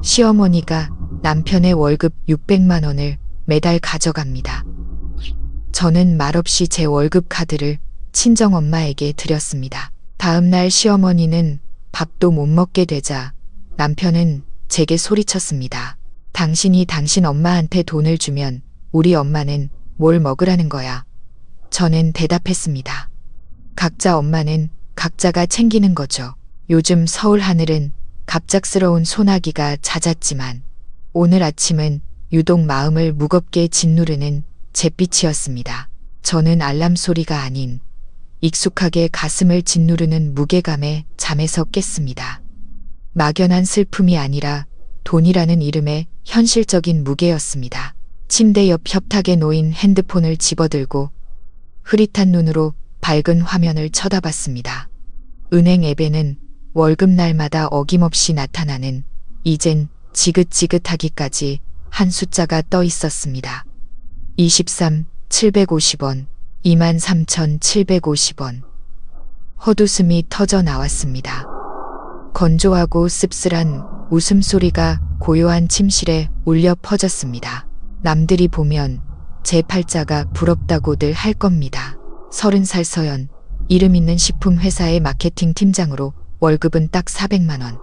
시어머니가 남편의 월급 600만 원을 매달 가져갑니다. 저는 말없이 제 월급 카드를 친정엄마에게 드렸습니다. 다음 날 시어머니는 밥도 못 먹게 되자 남편은 제게 소리쳤습니다. 당신이 당신 엄마한테 돈을 주면 우리 엄마는 뭘 먹으라는 거야. 저는 대답했습니다. 각자 엄마는 각자가 챙기는 거죠. 요즘 서울 하늘은 갑작스러운 소나기가 잦았지만 오늘 아침은 유독 마음을 무겁게 짓누르는 잿빛이었습니다. 저는 알람 소리가 아닌 익숙하게 가슴을 짓누르는 무게감에 잠에서 깼습니다. 막연한 슬픔이 아니라 돈이라는 이름의 현실적인 무게였습니다. 침대 옆 협탁에 놓인 핸드폰을 집어들고 흐릿한 눈으로 밝은 화면을 쳐다봤습니다. 은행 앱에는 월급날마다 어김없이 나타나는 이젠 지긋지긋하기까지 한 숫자가 떠 있었습니다. 23, 750원, 23,750원. 헛웃음이 터져 나왔습니다. 건조하고 씁쓸한 웃음소리가 고요한 침실에 울려 퍼졌습니다. 남들이 보면 제 팔자가 부럽다고들 할 겁니다. 30살 서연, 이름 있는 식품 회사의 마케팅 팀장으로 월급은 딱 400만 원.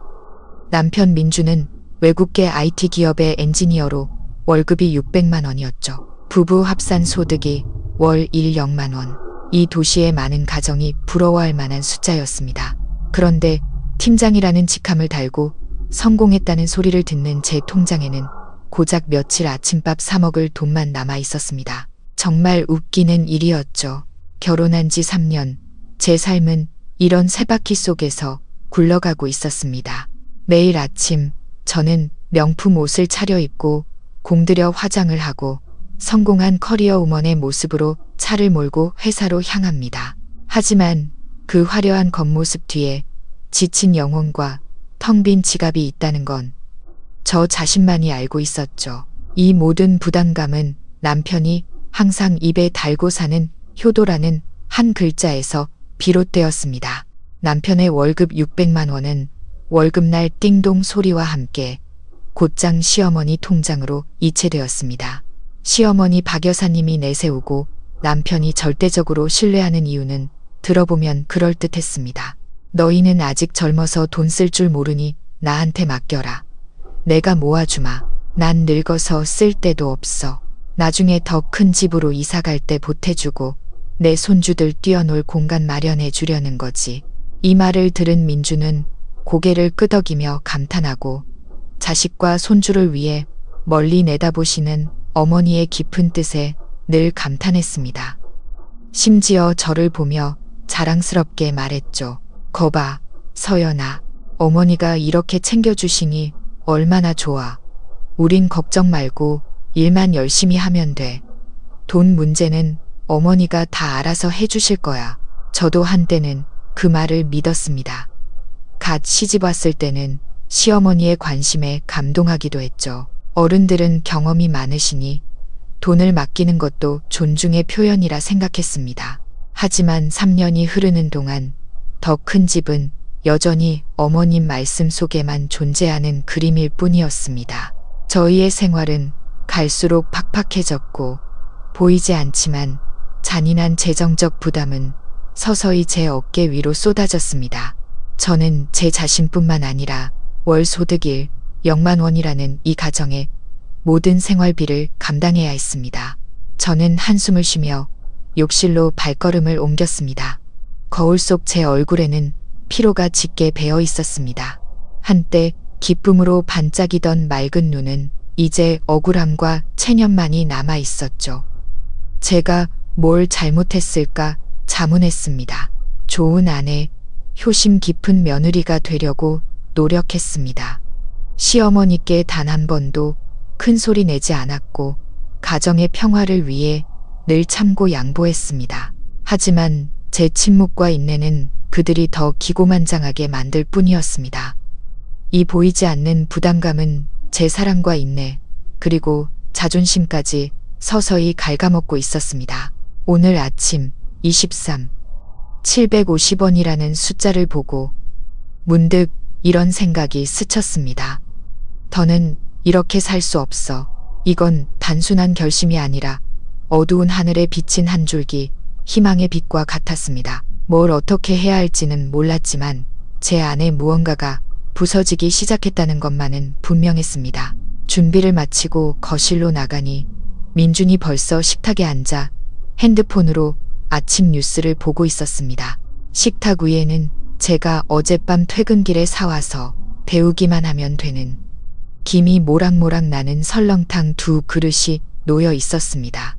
남편 민주는 외국계 IT 기업의 엔지니어로 월급이 600만 원이었죠. 부부 합산 소득이 월 0만 원. 이 도시의 많은 가정이 부러워할 만한 숫자였습니다. 그런데 팀장이라는 직함을 달고 성공했다는 소리를 듣는 제 통장에는 고작 며칠 아침밥 사 먹을 돈만 남아 있었습니다. 정말 웃기는 일이었죠. 결혼한 지 3년, 제 삶은 이런 세바퀴 속에서 굴러가고 있었습니다. 매일 아침 저는 명품 옷을 차려입고 공들여 화장을 하고 성공한 커리어 우먼의 모습으로 차를 몰고 회사로 향합니다. 하지만 그 화려한 겉모습 뒤에 지친 영혼과 텅 빈 지갑이 있다는 건 저 자신만이 알고 있었죠. 이 모든 부담감은 남편이 항상 입에 달고 사는 효도라는 한 글자에서 비롯되었습니다. 남편의 월급 600만 원은 월급날 띵동 소리와 함께 곧장 시어머니 통장으로 이체되었습니다. 시어머니 박 여사님이 내세우고 남편이 절대적으로 신뢰하는 이유는 들어보면 그럴듯했습니다. 너희는 아직 젊어서 돈 쓸 줄 모르니 나한테 맡겨라. 내가 모아주마. 난 늙어서 쓸 데도 없어. 나중에 더 큰 집으로 이사갈 때 보태주고 내 손주들 뛰어놀 공간 마련해 주려는 거지. 이 말을 들은 민주는 고개를 끄덕이며 감탄하고 자식과 손주를 위해 멀리 내다보시는 어머니의 깊은 뜻에 늘 감탄했습니다. 심지어 저를 보며 자랑스럽게 말했죠. 거봐, 서연아. 어머니가 이렇게 챙겨주시니 얼마나 좋아. 우린 걱정 말고 일만 열심히 하면 돼. 돈 문제는 어머니가 다 알아서 해주실 거야. 저도 한때는 그 말을 믿었습니다. 갓 시집 왔을 때는 시어머니의 관심에 감동하기도 했죠. 어른들은 경험이 많으시니 돈을 맡기는 것도 존중의 표현이라 생각했습니다. 하지만 3년이 흐르는 동안 더 큰 집은 여전히 어머님 말씀 속에만 존재하는 그림일 뿐이었습니다. 저희의 생활은 갈수록 팍팍해졌고 보이지 않지만 잔인한 재정적 부담은 서서히 제 어깨 위로 쏟아졌습니다. 저는 제 자신뿐만 아니라 월 소득 0만 원이라는 이 가정의 모든 생활비를 감당해야 했습니다. 저는 한숨을 쉬며 욕실로 발걸음을 옮겼습니다. 거울 속 제 얼굴에는 피로가 짙게 배어 있었습니다. 한때 기쁨으로 반짝이던 맑은 눈은 이제 억울함과 체념만이 남아 있었죠. 제가 뭘 잘못했을까 자문했습니다. 좋은 아내, 효심 깊은 며느리가 되려고 노력했습니다. 시어머니께 단 한 번도 큰 소리 내지 않았고 가정의 평화를 위해 늘 참고 양보했습니다. 하지만 제 침묵과 인내는 그들이 더 기고만장하게 만들 뿐이었습니다. 이 보이지 않는 부담감은 제 사랑과 인내, 그리고 자존심까지 서서히 갉아먹고 있었습니다. 오늘 아침 23, 750원이라는 숫자를 보고 문득 이런 생각이 스쳤습니다. 더는 이렇게 살 수 없어. 이건 단순한 결심이 아니라 어두운 하늘에 비친 한 줄기 희망의 빛과 같았습니다. 뭘 어떻게 해야 할지는 몰랐지만 제 안에 무언가가 부서지기 시작했다는 것만은 분명했습니다. 준비를 마치고 거실로 나가니 민준이 벌써 식탁에 앉아 핸드폰으로 아침 뉴스를 보고 있었습니다. 식탁 위에는 제가 어젯밤 퇴근길에 사와서 데우기만 하면 되는 김이 모락모락 나는 설렁탕 2그릇이 놓여 있었습니다.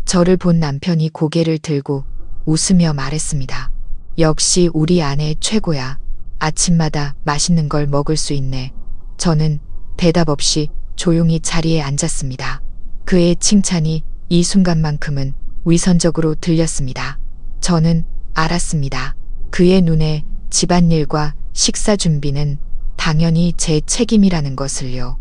저를 본 남편이 고개를 들고 웃으며 말했습니다. 역시 우리 아내 최고야. 아침마다 맛있는 걸 먹을 수 있네. 저는 대답 없이 조용히 자리에 앉았습니다. 그의 칭찬이 이 순간만큼은 위선적으로 들렸습니다. 저는 알았습니다. 그의 눈에 집안일과 식사 준비는 당연히 제 책임이라는 것을요.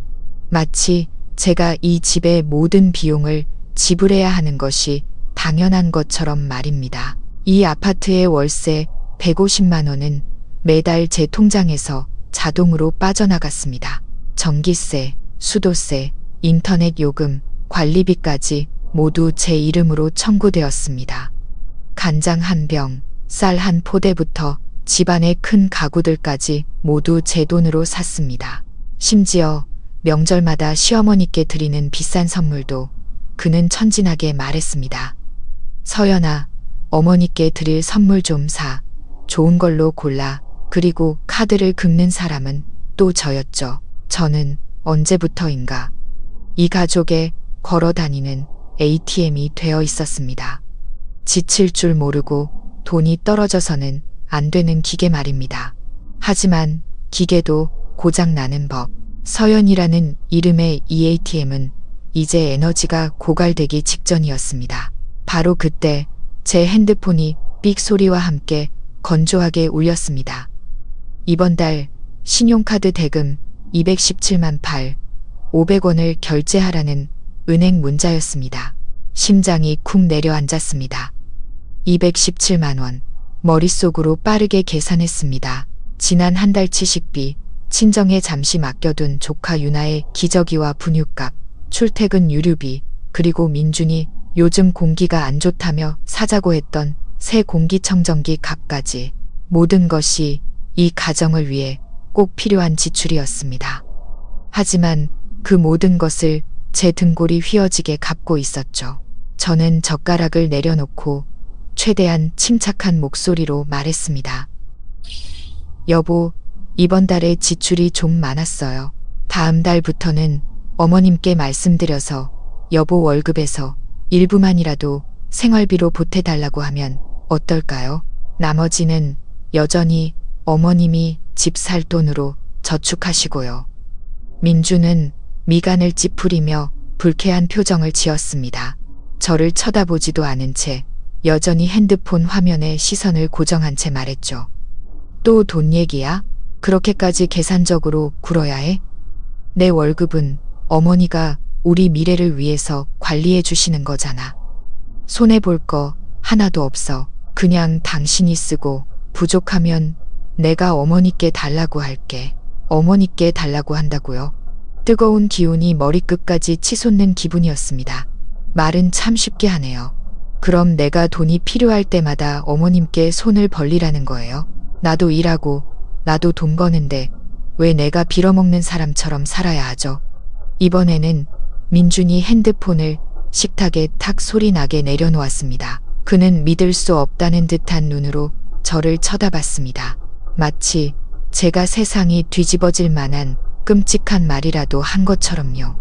마치 제가 이 집의 모든 비용을 지불해야 하는 것이 당연한 것처럼 말입니다. 이 아파트의 월세 150만 원은 매달 제 통장에서 자동으로 빠져나갔습니다. 전기세, 수도세, 인터넷 요금, 관리비까지 모두 제 이름으로 청구되었습니다. 간장 한 병, 쌀 한 포대부터 집안의 큰 가구들까지 모두 제 돈으로 샀습니다. 심지어 명절마다 시어머니께 드리는 비싼 선물도 그는 천진하게 말했습니다. 서연아, 어머니께 드릴 선물 좀 사. 좋은 걸로 골라. 그리고 카드를 긁는 사람은 또 저였죠. 저는 언제부터인가 이 가족의 걸어 다니는 ATM이 되어 있었습니다. 지칠 줄 모르고 돈이 떨어져서는 안 되는 기계 말입니다. 하지만 기계도 고장 나는 법. 서연이라는 이름의 이 ATM은 이제 에너지가 고갈되기 직전이었습니다. 바로 그때 제 핸드폰이 삑 소리와 함께 건조하게 울렸습니다. 이번 달 신용카드 대금 217만 500원을 결제하라는 은행 문자였습니다. 심장이 쿵 내려앉았습니다. 217만 원. 머릿속으로 빠르게 계산했습니다. 지난 한 달치 식비, 친정에 잠시 맡겨둔 조카 유나의 기저귀와 분유값, 출퇴근 유류비, 그리고 민준이 요즘 공기가 안 좋다며 사자고 했던 새 공기청정기 값까지 모든 것이 이 가정을 위해 꼭 필요한 지출이었습니다. 하지만 그 모든 것을 제 등골이 휘어지게 갚고 있었죠. 저는 젓가락을 내려놓고 최대한 침착한 목소리로 말했습니다. 여보, 이번 달에 지출이 좀 많았어요. 다음 달부터는 어머님께 말씀드려서 여보 월급에서 일부만이라도 생활비로 보태달라고 하면 어떨까요? 나머지는 여전히 어머님이 집 살 돈으로 저축하시고요. 민주는 미간을 찌푸리며 불쾌한 표정을 지었습니다. 저를 쳐다보지도 않은 채 여전히 핸드폰 화면에 시선을 고정한 채 말했죠. 또 돈 얘기야? 그렇게까지 계산적으로 굴어야 해? 내 월급은 어머니가 우리 미래를 위해서 관리해 주시는 거잖아. 손해볼 거 하나도 없어. 그냥 당신이 쓰고 부족하면 내가 어머니께 달라고 할게. 어머니께 달라고 한다고요? 뜨거운 기운이 머리끝까지 치솟는 기분이었습니다. 말은 참 쉽게 하네요. 그럼 내가 돈이 필요할 때마다 어머님께 손을 벌리라는 거예요? 나도 일하고 나도 돈 버는데 왜 내가 빌어먹는 사람처럼 살아야 하죠? 이번에는 민준이 핸드폰을 식탁에 탁 소리 나게 내려놓았습니다. 그는 믿을 수 없다는 듯한 눈으로 저를 쳐다봤습니다. 마치 제가 세상이 뒤집어질 만한 끔찍한 말이라도 한 것처럼요.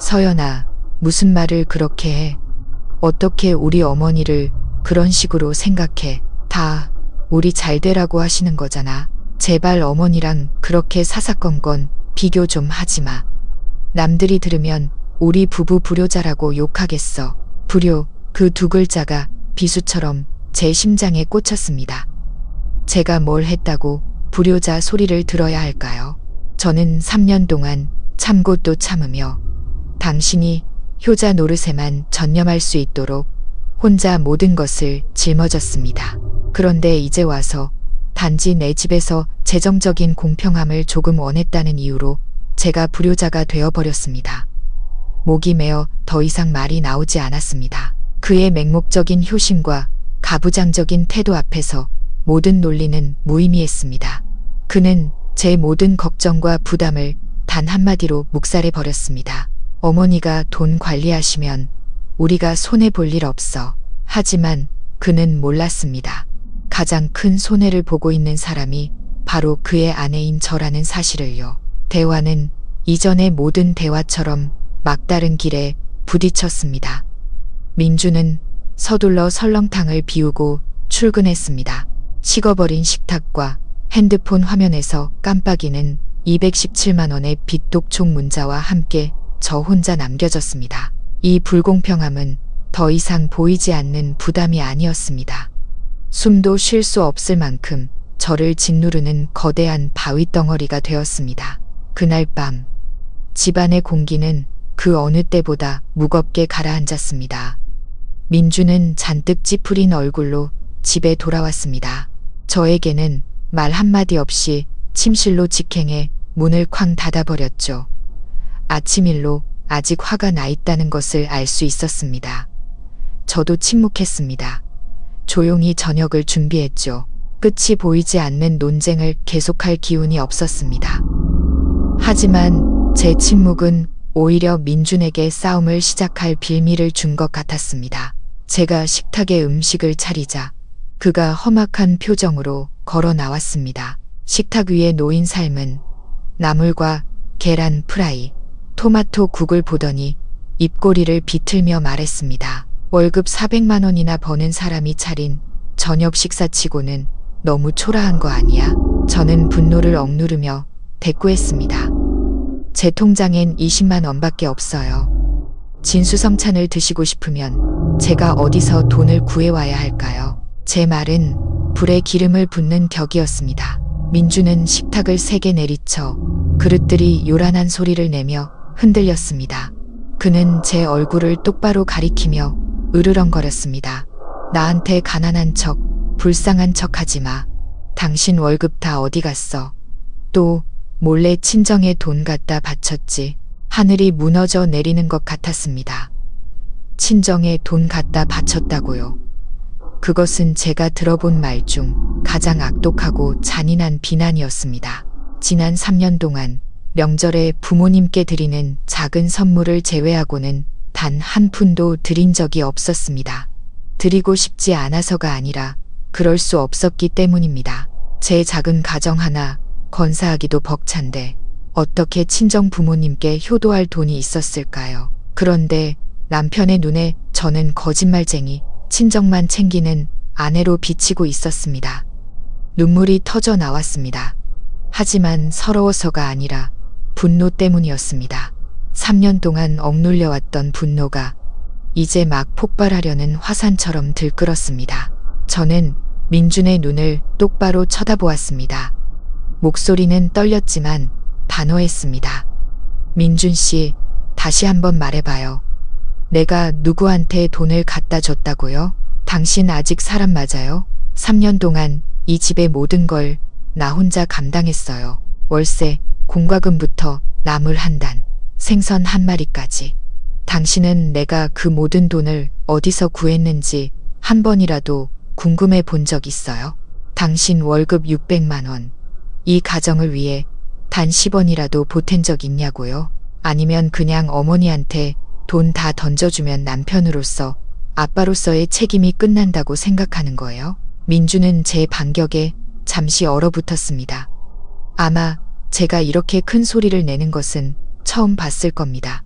서연아, 무슨 말을 그렇게 해? 어떻게 우리 어머니를 그런 식으로 생각해? 다 우리 잘 되라고 하시는 거잖아. 제발 어머니랑 그렇게 사사건건 비교 좀 하지 마. 남들이 들으면 우리 부부 불효자라고 욕하겠어. 불효, 그 두 글자가 비수처럼 제 심장에 꽂혔습니다. 제가 뭘 했다고 불효자 소리를 들어야 할까요? 저는 3년 동안 참고 또 참으며 당신이 효자 노릇에만 전념할 수 있도록 혼자 모든 것을 짊어졌습니다. 그런데 이제 와서 단지 내 집에서 재정적인 공평함을 조금 원했다는 이유로 제가 불효자가 되어버렸습니다. 목이 메어 더 이상 말이 나오지 않았습니다. 그의 맹목적인 효심과 가부장적인 태도 앞에서 모든 논리는 무의미했습니다. 그는 제 모든 걱정과 부담을 단 한마디로 묵살해 버렸습니다. 어머니가 돈 관리하시면 우리가 손해볼 일 없어. 하지만 그는 몰랐습니다. 가장 큰 손해를 보고 있는 사람이 바로 그의 아내인 저라는 사실을요. 대화는 이전의 모든 대화처럼 막다른 길에 부딪혔습니다. 민주는 서둘러 설렁탕을 비우고 출근했습니다. 식어버린 식탁과 핸드폰 화면에서 깜빡이는 217만 원의 빚독촉 문자와 함께 저 혼자 남겨졌습니다. 이 불공평함은 더 이상 보이지 않는 부담이 아니었습니다. 숨도 쉴 수 없을 만큼 저를 짓누르는 거대한 바위 덩어리가 되었습니다. 그날 밤 집안의 공기는 그 어느 때보다 무겁게 가라앉았습니다. 민주는 잔뜩 찌푸린 얼굴로 집에 돌아왔습니다. 저에게는 말 한마디 없이 침실로 직행해 문을 쾅 닫아버렸죠. 아침 일로 아직 화가 나 있다는 것을 알 수 있었습니다. 저도 침묵했습니다. 조용히 저녁을 준비했죠. 끝이 보이지 않는 논쟁을 계속할 기운이 없었습니다. 하지만 제 침묵은 오히려 민준에게 싸움을 시작할 빌미를 준 것 같았습니다. 제가 식탁에 음식을 차리자 그가 험악한 표정으로 걸어 나왔습니다. 식탁 위에 놓인 삶은 나물과 계란 프라이, 토마토 국을 보더니 입꼬리를 비틀며 말했습니다. 월급 400만 원이나 버는 사람이 차린 저녁 식사치고는 너무 초라한 거 아니야? 저는 분노를 억누르며 대꾸했습니다. 제 통장엔 20만 원밖에 없어요. 진수성찬을 드시고 싶으면 제가 어디서 돈을 구해와야 할까요? 제 말은 불에 기름을 붓는 격이었습니다. 민주는 식탁을 세게 내리쳐 그릇들이 요란한 소리를 내며 흔들렸습니다. 그는 제 얼굴을 똑바로 가리키며 으르렁거렸습니다. 나한테 가난한 척, 불쌍한 척 하지 마. 당신 월급 다 어디 갔어? 또 몰래 친정에 돈 갖다 바쳤지. 하늘이 무너져 내리는 것 같았습니다. 친정에 돈 갖다 바쳤다고요. 그것은 제가 들어본 말 중 가장 악독하고 잔인한 비난이었습니다. 지난 3년 동안 명절에 부모님께 드리는 작은 선물을 제외하고는 단 한 푼도 드린 적이 없었습니다. 드리고 싶지 않아서가 아니라 그럴 수 없었기 때문입니다. 제 작은 가정 하나 건사하기도 벅찬데 어떻게 친정 부모님께 효도할 돈이 있었을까요? 그런데 남편의 눈에 저는 거짓말쟁이, 친정만 챙기는 아내로 비치고 있었습니다. 눈물이 터져 나왔습니다. 하지만 서러워서가 아니라 분노 때문이었습니다. 3년 동안 억눌려왔던 분노가 이제 막 폭발하려는 화산처럼 들끓었습니다. 저는 민준의 눈을 똑바로 쳐다보았습니다. 목소리는 떨렸지만 단호했습니다. 민준 씨, 다시 한번 말해봐요. 내가 누구한테 돈을 갖다 줬다고요? 당신 아직 사람 맞아요? 3년 동안 이 집의 모든 걸 나 혼자 감당했어요. 월세, 공과금부터 나물 한 단, 생선 한 마리까지. 당신은 내가 그 모든 돈을 어디서 구했는지 한 번이라도 궁금해 본 적 있어요? 당신 월급 600만 원. 이 가정을 위해 단 10원이라도 보탠 적 있냐고요? 아니면 그냥 어머니한테 돈 다 던져주면 남편으로서, 아빠로서의 책임이 끝난다고 생각하는 거예요? 민주는 제 반격에 잠시 얼어붙었습니다. 아마 제가 이렇게 큰 소리를 내는 것은 처음 봤을 겁니다.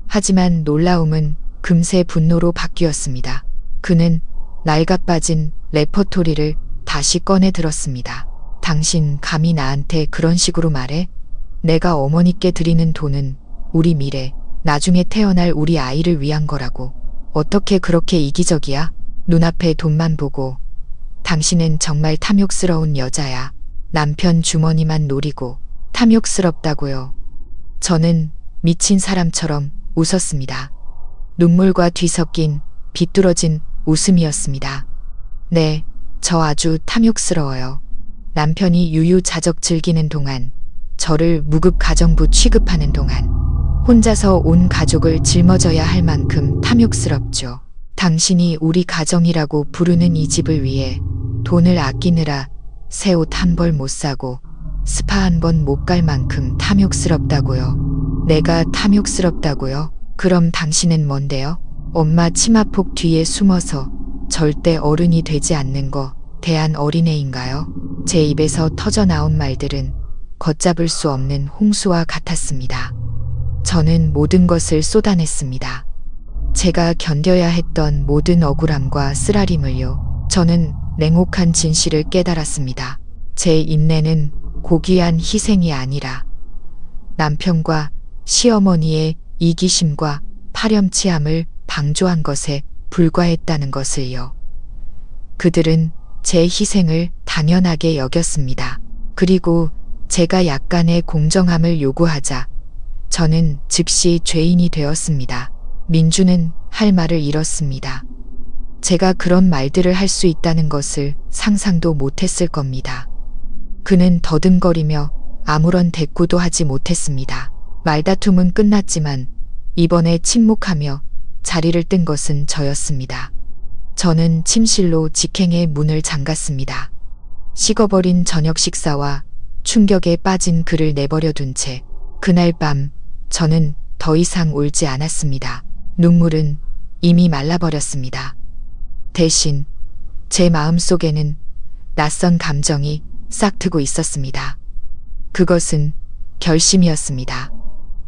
하지만 놀라움은 금세 분노로 바뀌었습니다. 그는 낡아 빠진 레퍼토리를 다시 꺼내 들었습니다. 당신 감히 나한테 그런 식으로 말해? 내가 어머니께 드리는 돈은 우리 미래, 나중에 태어날 우리 아이를 위한 거라고. 어떻게 그렇게 이기적이야? 눈앞에 돈만 보고. 당신은 정말 탐욕스러운 여자야. 남편 주머니만 노리고. 탐욕스럽다고요. 저는 미친 사람처럼 웃었습니다. 눈물과 뒤섞인 비뚤어진 웃음이었습니다. 네, 저 아주 탐욕스러워요. 남편이 유유자적 즐기는 동안 저를 무급 가정부 취급하는 동안 혼자서 온 가족을 짊어져야 할 만큼 탐욕스럽죠. 당신이 우리 가정이라고 부르는 이 집을 위해 돈을 아끼느라 새 옷 한 벌 못 사고 스파 한 번 못 갈 만큼 탐욕스럽다고요. 내가 탐욕스럽다고요? 그럼 당신은 뭔데요? 엄마 치마폭 뒤에 숨어서 절대 어른이 되지 않는 거 대한 어린애인가요? 제 입에서 터져나온 말들은 걷잡을 수 없는 홍수와 같았습니다. 저는 모든 것을 쏟아냈습니다. 제가 견뎌야 했던 모든 억울함과 쓰라림을요. 저는 냉혹한 진실을 깨달았습니다. 제 인내는 고귀한 희생이 아니라 남편과 시어머니의 이기심과 파렴치함을 방조한 것에 불과했다는 것을요. 그들은 제 희생을 당연하게 여겼습니다. 그리고 제가 약간의 공정함을 요구하자 저는 즉시 죄인이 되었습니다. 민주는 할 말을 잃었습니다. 제가 그런 말들을 할 수 있다는 것을 상상도 못했을 겁니다. 그는 더듬거리며 아무런 대꾸도 하지 못했습니다. 말다툼은 끝났지만 이번에 침묵하며 자리를 뜬 것은 저였습니다. 저는 침실로 직행의 문을 잠갔습니다. 식어버린 저녁 식사와 충격에 빠진 그를 내버려 둔 채 그날 밤 저는 더 이상 울지 않았습니다. 눈물은 이미 말라버렸습니다. 대신 제 마음속에는 낯선 감정이 싹트고 있었습니다. 그것은 결심이었습니다.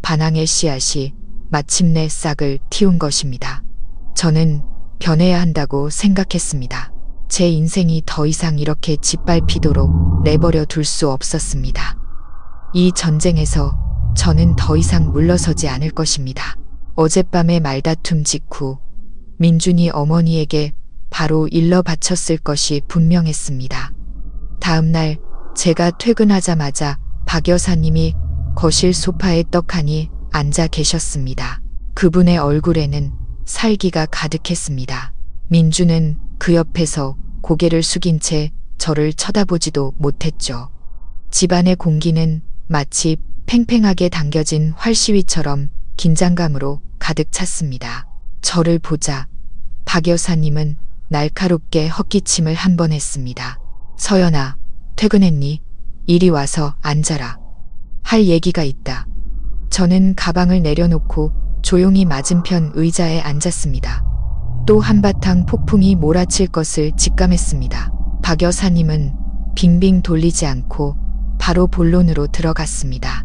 반항의 씨앗이 마침내 싹을 틔운 것입니다. 저는 변해야 한다고 생각했습니다. 제 인생이 더 이상 이렇게 짓밟히도록 내버려 둘 수 없었습니다. 이 전쟁에서 저는 더 이상 물러서지 않을 것입니다. 어젯밤의 말다툼 직후 민준이 어머니에게 바로 일러 바쳤을 것이 분명했습니다. 다음 날 제가 퇴근하자마자 박 여사님이 거실 소파에 떡하니 앉아 계셨습니다. 그분의 얼굴에는 살기가 가득했습니다. 민주는 그 옆에서 고개를 숙인 채 저를 쳐다보지도 못했죠. 집안의 공기는 마치 팽팽하게 당겨진 활시위처럼 긴장감으로 가득 찼습니다. 저를 보자 박 여사님은 날카롭게 헛기침을 한 번 했습니다. 서연아, 퇴근했니? 이리 와서 앉아라. 할 얘기가 있다. 저는 가방을 내려놓고 조용히 맞은편 의자에 앉았습니다. 또 한바탕 폭풍이 몰아칠 것을 직감했습니다. 박 여사님은 빙빙 돌리지 않고 바로 본론으로 들어갔습니다.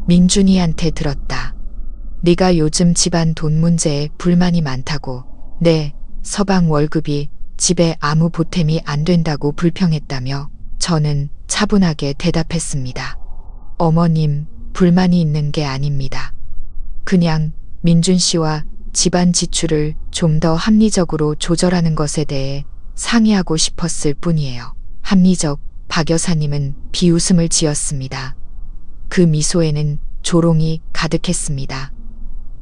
민준이한테 들었다. 네가 요즘 집안 돈 문제에 불만이 많다고. 네, 서방 월급이 집에 아무 보탬이 안 된다고 불평했다며. 저는 차분하게 대답했습니다. 어머님, 불만이 있는 게 아닙니다. 그냥 민준 씨와 집안 지출을 좀 더 합리적으로 조절하는 것에 대해 상의하고 싶었을 뿐이에요. 합리적, 박 여사님은 비웃음을 지었습니다. 그 미소에는 조롱이 가득했습니다.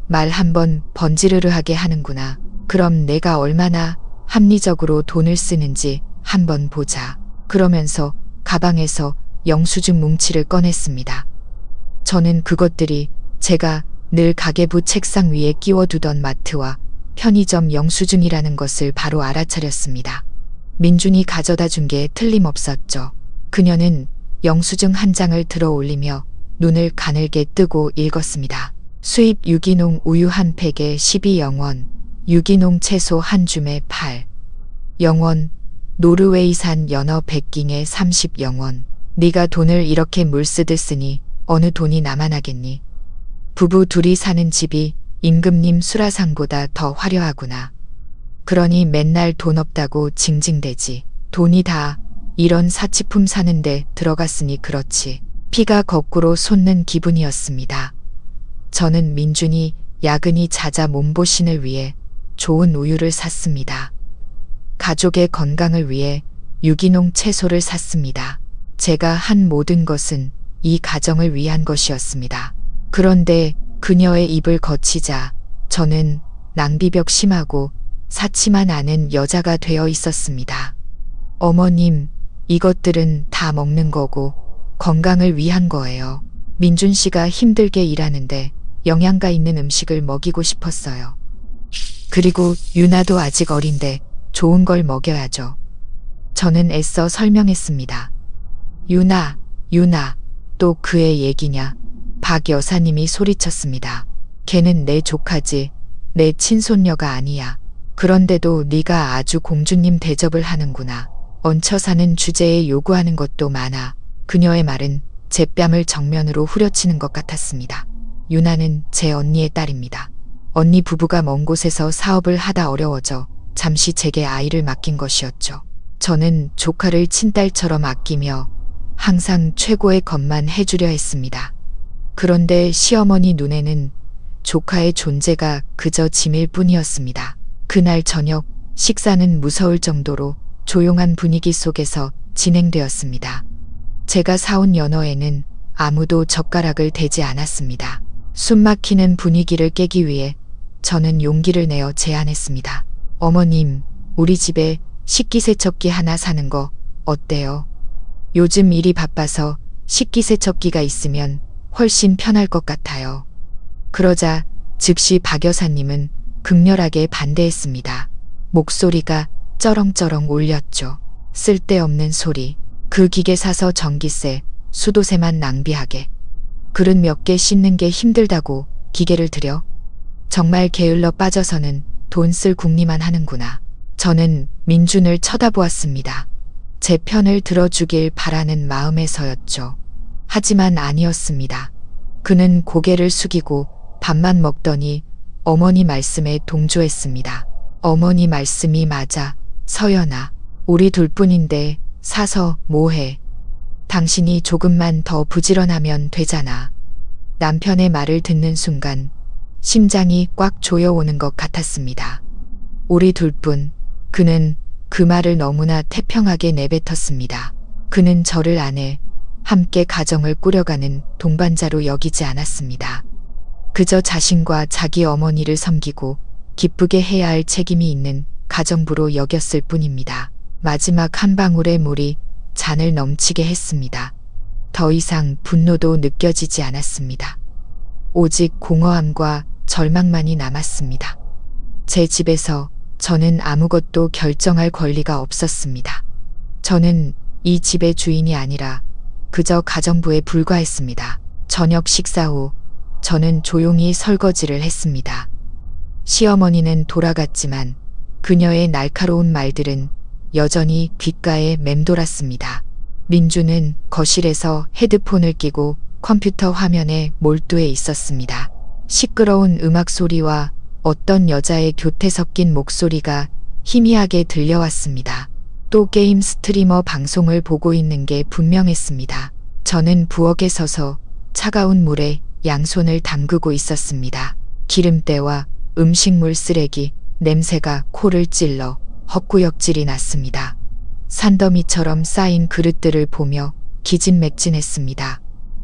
말 한번 번지르르하게 하는구나. 그럼 내가 얼마나 합리적으로 돈을 쓰는지 한번 보자. 그러면서 가방에서 영수증 뭉치를 꺼냈습니다. 저는 그것들이 제가 늘 가계부 책상 위에 끼워두던 마트와 편의점 영수증이라는 것을 바로 알아차렸습니다. 민준이 가져다 준 게 틀림없었죠. 그녀는 영수증 한 장을 들어 올리며 눈을 가늘게 뜨고 읽었습니다. 수입 유기농 우유 한 팩에 12영원, 유기농 채소 한 줌에 8영원, 노르웨이산 연어 백깅에 30영원. 네가 돈을 이렇게 물쓰듯 쓰니 어느 돈이 남아나겠니? 부부 둘이 사는 집이 임금님 수라상보다 더 화려하구나. 그러니 맨날 돈 없다고 징징대지. 돈이 다 이런 사치품 사는데 들어갔으니 그렇지. 피가 거꾸로 솟는 기분이었습니다. 저는 민준이 야근이 잦아 몸보신을 위해 좋은 우유를 샀습니다. 가족의 건강을 위해 유기농 채소를 샀습니다. 제가 한 모든 것은 이 가정을 위한 것이었습니다. 그런데 그녀의 입을 거치자 저는 낭비벽 심하고 사치만 아는 여자가 되어 있었습니다. 어머님, 이것들은 다 먹는 거고 건강을 위한 거예요. 민준 씨가 힘들게 일하는데 영양가 있는 음식을 먹이고 싶었어요. 그리고 유나도 아직 어린데 좋은 걸 먹여야죠. 저는 애써 설명했습니다. 유나, 또 그의 얘기냐? 박 여사님이 소리쳤습니다. 걔는 내 조카지, 내 친손녀가 아니야. 그런데도 네가 아주 공주님 대접을 하는구나. 얹혀 사는 주제에 요구하는 것도 많아. 그녀의 말은 제 뺨을 정면으로 후려치는 것 같았습니다. 유나는 제 언니의 딸입니다. 언니 부부가 먼 곳에서 사업을 하다 어려워져 잠시 제게 아이를 맡긴 것이었죠. 저는 조카를 친딸처럼 아끼며 항상 최고의 것만 해주려 했습니다. 그런데 시어머니 눈에는 조카의 존재가 그저 짐일 뿐이었습니다. 그날 저녁 식사는 무서울 정도로 조용한 분위기 속에서 진행되었습니다. 제가 사온 연어에는 아무도 젓가락을 대지 않았습니다. 숨막히는 분위기를 깨기 위해 저는 용기를 내어 제안했습니다. 어머님, 우리 집에 식기세척기 하나 사는 거 어때요? 요즘 일이 바빠서 식기세척기가 있으면 훨씬 편할 것 같아요. 그러자 즉시 박 여사님은 극렬하게 반대했습니다. 목소리가 쩌렁쩌렁 울렸죠. 쓸데없는 소리. 그 기계 사서 전기세, 수도세만 낭비하게. 그릇 몇 개 씻는 게 힘들다고 기계를 들여? 정말 게을러 빠져서는 돈 쓸 궁리만 하는구나. 저는 민준을 쳐다보았습니다. 제 편을 들어주길 바라는 마음에서였죠. 하지만 아니었습니다. 그는 고개를 숙이고 밥만 먹더니 어머니 말씀에 동조했습니다. 어머니 말씀이 맞아. 서연아, 우리 둘뿐인데 사서 뭐해. 당신이 조금만 더 부지런하면 되잖아. 남편의 말을 듣는 순간 심장이 꽉 조여오는 것 같았습니다. 우리 둘뿐. 그는 그 말을 너무나 태평하게 내뱉었습니다. 그는 저를 아내, 함께 가정을 꾸려가는 동반자로 여기지 않았습니다. 그저 자신과 자기 어머니를 섬기고 기쁘게 해야 할 책임이 있는 가정부로 여겼을 뿐입니다. 마지막 한 방울의 물이 잔을 넘치게 했습니다. 더 이상 분노도 느껴지지 않았습니다. 오직 공허함과 절망만이 남았습니다. 제 집에서 저는 아무것도 결정할 권리가 없었습니다. 저는 이 집의 주인이 아니라 그저 가정부에 불과했습니다. 저녁 식사 후 저는 조용히 설거지를 했습니다. 시어머니는 돌아갔지만 그녀의 날카로운 말들은 여전히 귓가에 맴돌았습니다. 민주는 거실에서 헤드폰을 끼고 컴퓨터 화면에 몰두해 있었습니다. 시끄러운 음악 소리와 어떤 여자의 교태 섞인 목소리가 희미하게 들려왔습니다. 또 게임 스트리머 방송을 보고 있는 게 분명했습니다. 저는 부엌에 서서 차가운 물에 양손을 담그고 있었습니다. 기름때와 음식물 쓰레기, 냄새가 코를 찔러 헛구역질이 났습니다. 산더미처럼 쌓인 그릇들을 보며 기진맥진했습니다.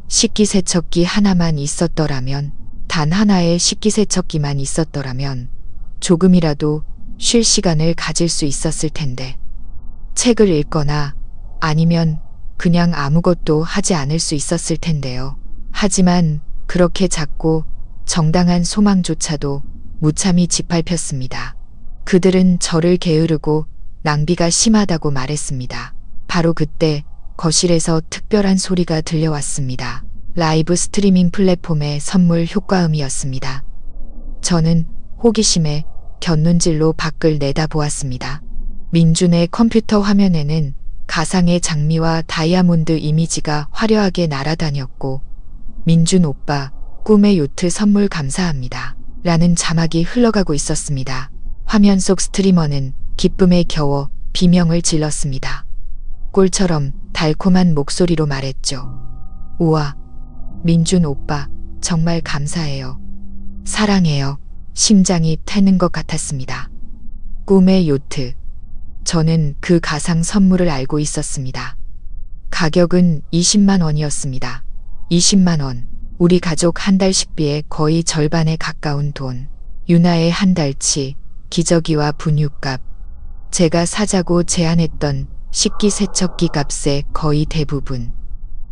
식기세척기 하나만 있었더라면, 단 하나의 식기세척기만 있었더라면 조금이라도 쉴 시간을 가질 수 있었을 텐데. 책을 읽거나 아니면 그냥 아무것도 하지 않을 수 있었을 텐데요. 하지만 그렇게 작고 정당한 소망조차도 무참히 짓밟혔습니다. 그들은 저를 게으르고 낭비가 심하다고 말했습니다. 바로 그때 거실에서 특별한 소리가 들려왔습니다. 라이브 스트리밍 플랫폼의 선물 효과음이었습니다. 저는 호기심에 곁눈질로 밖을 내다보았습니다. 민준의 컴퓨터 화면에는 가상의 장미와 다이아몬드 이미지가 화려하게 날아다녔고, 민준 오빠, 꿈의 요트 선물 감사합니다. 라는 자막이 흘러가고 있었습니다. 화면 속 스트리머는 기쁨에 겨워 비명을 질렀습니다. 꿀처럼 달콤한 목소리로 말했죠. 우와, 민준 오빠, 정말 감사해요. 사랑해요. 심장이 태는 것 같았습니다. 꿈의 요트. 저는 그 가상 선물을 알고 있었습니다. 가격은 20만 원이었습니다. 20만 원. 우리 가족 한 달 식비의 거의 절반에 가까운 돈. 유나의 한 달치, 기저귀와 분유값. 제가 사자고 제안했던 식기세척기 값의 거의 대부분.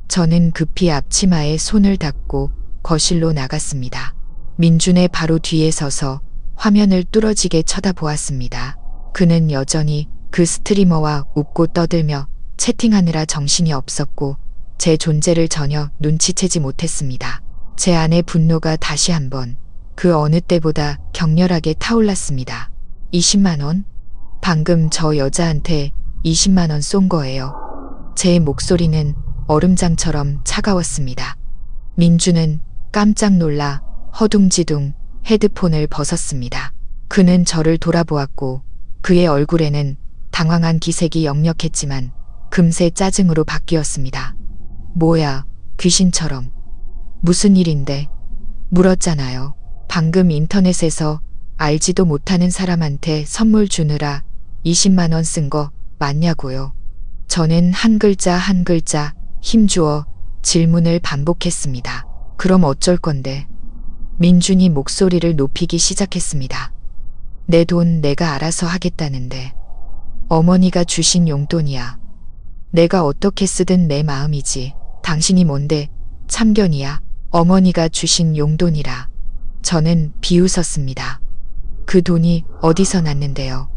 저는 급히 앞치마에 손을 닦고 거실로 나갔습니다. 민준의 바로 뒤에 서서 화면을 뚫어지게 쳐다보았습니다. 그는 여전히 그 스트리머와 웃고 떠들며 채팅하느라 정신이 없었고 제 존재를 전혀 눈치채지 못했습니다. 제 안의 분노가 다시 한번 그 어느 때보다 격렬하게 타올랐습니다. 20만 원? 방금 저 여자한테 20만 원 쏜 거예요. 제 목소리는 얼음장처럼 차가웠습니다. 민주는 깜짝 놀라 허둥지둥 헤드폰을 벗었습니다. 그는 저를 돌아보았고 그의 얼굴에는 당황한 기색이 역력했지만 금세 짜증으로 바뀌었습니다. 뭐야, 귀신처럼. 무슨 일인데? 물었잖아요. 방금 인터넷에서 알지도 못하는 사람한테 선물 주느라 20만 원 쓴 거 맞냐고요. 저는 한 글자 한 글자 힘주어 질문을 반복했습니다. 그럼 어쩔 건데? 민준이 목소리를 높이기 시작했습니다. 내 돈 내가 알아서 하겠다는데. 어머니가 주신 용돈이야. 내가 어떻게 쓰든 내 마음이지. 당신이 뭔데 참견이야. 어머니가 주신 용돈이라. 저는 비웃었습니다. 그 돈이 어디서 났는데요.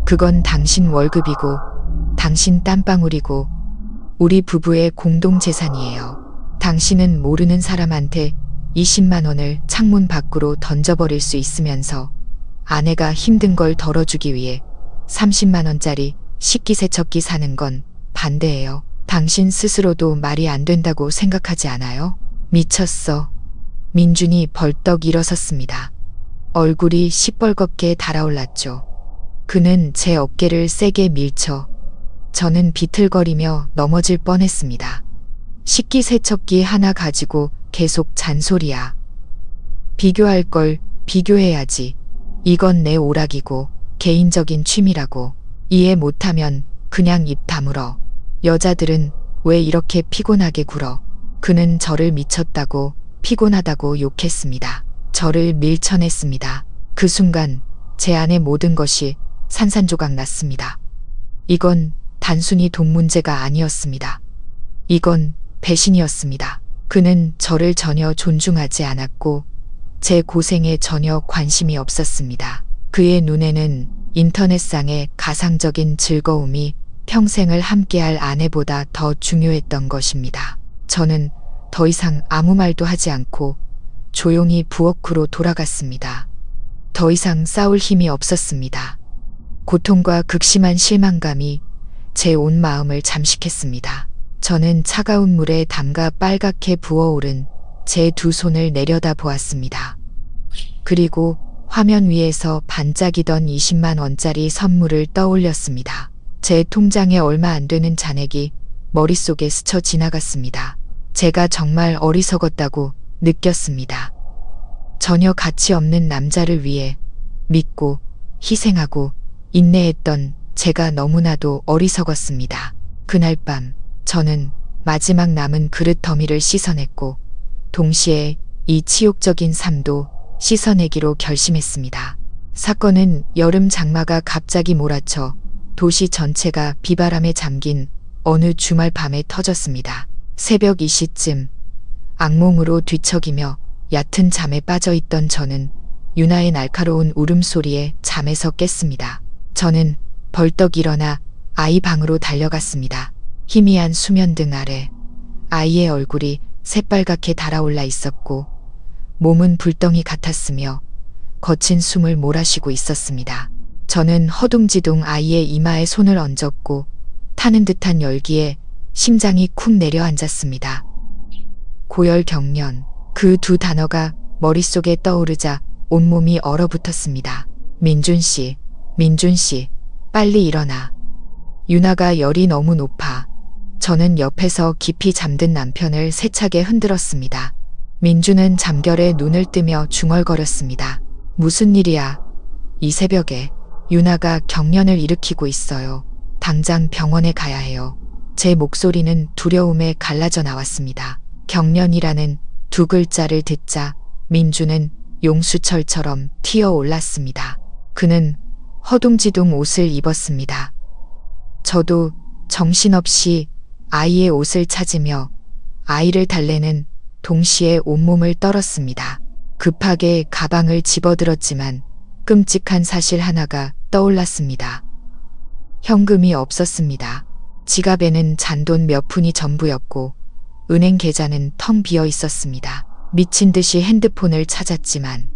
그건 당신 월급이고 당신 땀방울이고 우리 부부의 공동재산이에요. 당신은 모르는 사람한테 20만 원을 창문 밖으로 던져버릴 수 있으면서 아내가 힘든 걸 덜어주기 위해 30만 원짜리 식기세척기 사는 건 반대예요. 당신 스스로도 말이 안 된다고 생각하지 않아요? 미쳤어. 민준이 벌떡 일어섰습니다. 얼굴이 시뻘겋게 달아올랐죠. 그는 제 어깨를 세게 밀쳐 저는 비틀거리며 넘어질 뻔했습니다. 식기세척기 하나 가지고 계속 잔소리야. 비교할 걸 비교해야지. 이건 내 오락이고 개인적인 취미라고. 이해 못하면 그냥 입 다물어. 여자들은 왜 이렇게 피곤하게 굴어. 그는 저를 미쳤다고 피곤하다고 욕했습니다. 저를 밀쳐냈습니다. 그 순간 제 안의 모든 것이 산산조각 났습니다. 이건 단순히 돈 문제가 아니었습니다. 이건 배신이었습니다. 그는 저를 전혀 존중하지 않았고 제 고생에 전혀 관심이 없었습니다. 그의 눈에는 인터넷상의 가상적인 즐거움이 평생을 함께할 아내보다 더 중요했던 것입니다. 저는 더 이상 아무 말도 하지 않고 조용히 부엌으로 돌아갔습니다. 더 이상 싸울 힘이 없었습니다. 고통과 극심한 실망감이 제 온 마음을 잠식했습니다. 저는 차가운 물에 담가 빨갛게 부어오른 제 두 손을 내려다 보았습니다. 그리고 화면 위에서 반짝이던 20만 원짜리 선물을 떠올렸습니다. 제 통장에 얼마 안 되는 잔액이 머릿속에 스쳐 지나갔습니다. 제가 정말 어리석었다고 느꼈습니다. 전혀 가치 없는 남자를 위해 믿고 희생하고 인내했던 제가 너무나도 어리석었습니다. 그날 밤 저는 마지막 남은 그릇 더미를 씻어냈고 동시에 이 치욕적인 삶도 씻어내기로 결심했습니다. 사건은 여름 장마가 갑자기 몰아쳐 도시 전체가 비바람에 잠긴 어느 주말 밤에 터졌습니다. 새벽 2시쯤 악몽으로 뒤척이며 얕은 잠에 빠져있던 저는 유나의 날카로운 울음소리에 잠에서 깼습니다. 저는 벌떡 일어나 아이 방으로 달려갔습니다. 희미한 수면등 아래 아이의 얼굴이 새빨갛게 달아올라 있었고 몸은 불덩이 같았으며 거친 숨을 몰아쉬고 있었습니다. 저는 허둥지둥 아이의 이마에 손을 얹었고 타는 듯한 열기에 심장이 쿵 내려앉았습니다. 고열경련, 그 두 단어가 머릿속에 떠오르자 온몸이 얼어붙었습니다. 민준 씨, 빨리 일어나. 유나가 열이 너무 높아. 저는 옆에서 깊이 잠든 남편을 세차게 흔들었습니다. 민준은 잠결에 눈을 뜨며 중얼거렸습니다. 무슨 일이야? 이 새벽에 유나가 경련을 일으키고 있어요. 당장 병원에 가야 해요. 제 목소리는 두려움에 갈라져 나왔습니다. 경련이라는 두 글자를 듣자 민준은 용수철처럼 튀어올랐습니다. 그는 허둥지둥 옷을 입었습니다. 저도 정신없이 아이의 옷을 찾으며 아이를 달래는 동시에 온몸을 떨었습니다. 급하게 가방을 집어들었지만 끔찍한 사실 하나가 떠올랐습니다. 현금이 없었습니다. 지갑에는 잔돈 몇 푼이 전부였고 은행 계좌는 텅 비어 있었습니다. 미친 듯이 핸드폰을 찾았지만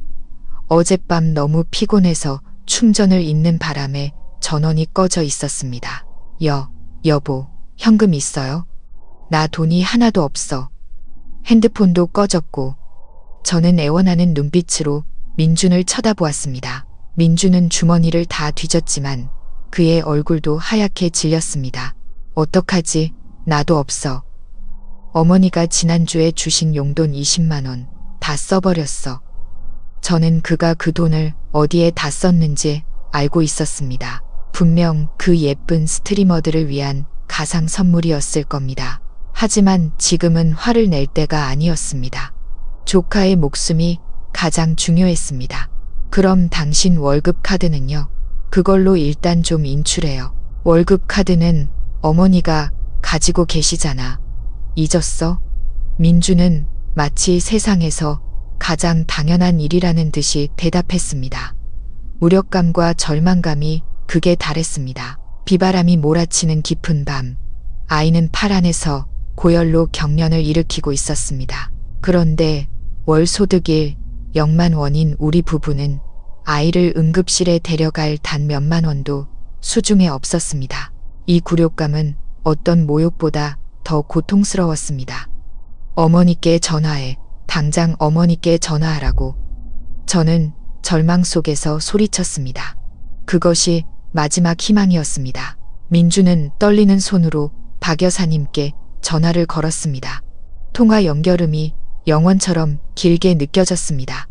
어젯밤 너무 피곤해서 충전을 잇는 바람에 전원이 꺼져 있었습니다. 여보, 현금 있어요? 나 돈이 하나도 없어. 핸드폰도 꺼졌고 저는 애원하는 눈빛으로 민준을 쳐다보았습니다. 민준은 주머니를 다 뒤졌지만 그의 얼굴도 하얗게 질렸습니다. 어떡하지? 나도 없어. 어머니가 지난주에 주신 용돈 20만 원 다 써버렸어. 저는 그가 그 돈을 어디에 다 썼는지 알고 있었습니다. 분명 그 예쁜 스트리머들을 위한 가상 선물이었을 겁니다. 하지만 지금은 화를 낼 때가 아니었습니다. 조카의 목숨이 가장 중요했습니다. 그럼 당신 월급 카드는요? 그걸로 일단 좀 인출해요. 월급 카드는 어머니가 가지고 계시잖아. 잊었어? 민주는 마치 세상에서 가장 당연한 일이라는 듯이 대답했습니다. 무력감과 절망감이 극에 달했습니다. 비바람이 몰아치는 깊은 밤, 아이는 팔 안에서 고열로 경련을 일으키고 있었습니다. 그런데 월 소득 0만 원인 우리 부부는 아이를 응급실에 데려갈 단 몇만 원도 수중에 없었습니다. 이 굴욕감은 어떤 모욕보다 더 고통스러웠습니다. 어머니께 전화해. 당장 어머니께 전화하라고. 저는 절망 속에서 소리쳤습니다. 그것이 마지막 희망이었습니다. 민주는 떨리는 손으로 박 여사님께 전화를 걸었습니다. 통화 연결음이 영원처럼 길게 느껴졌습니다.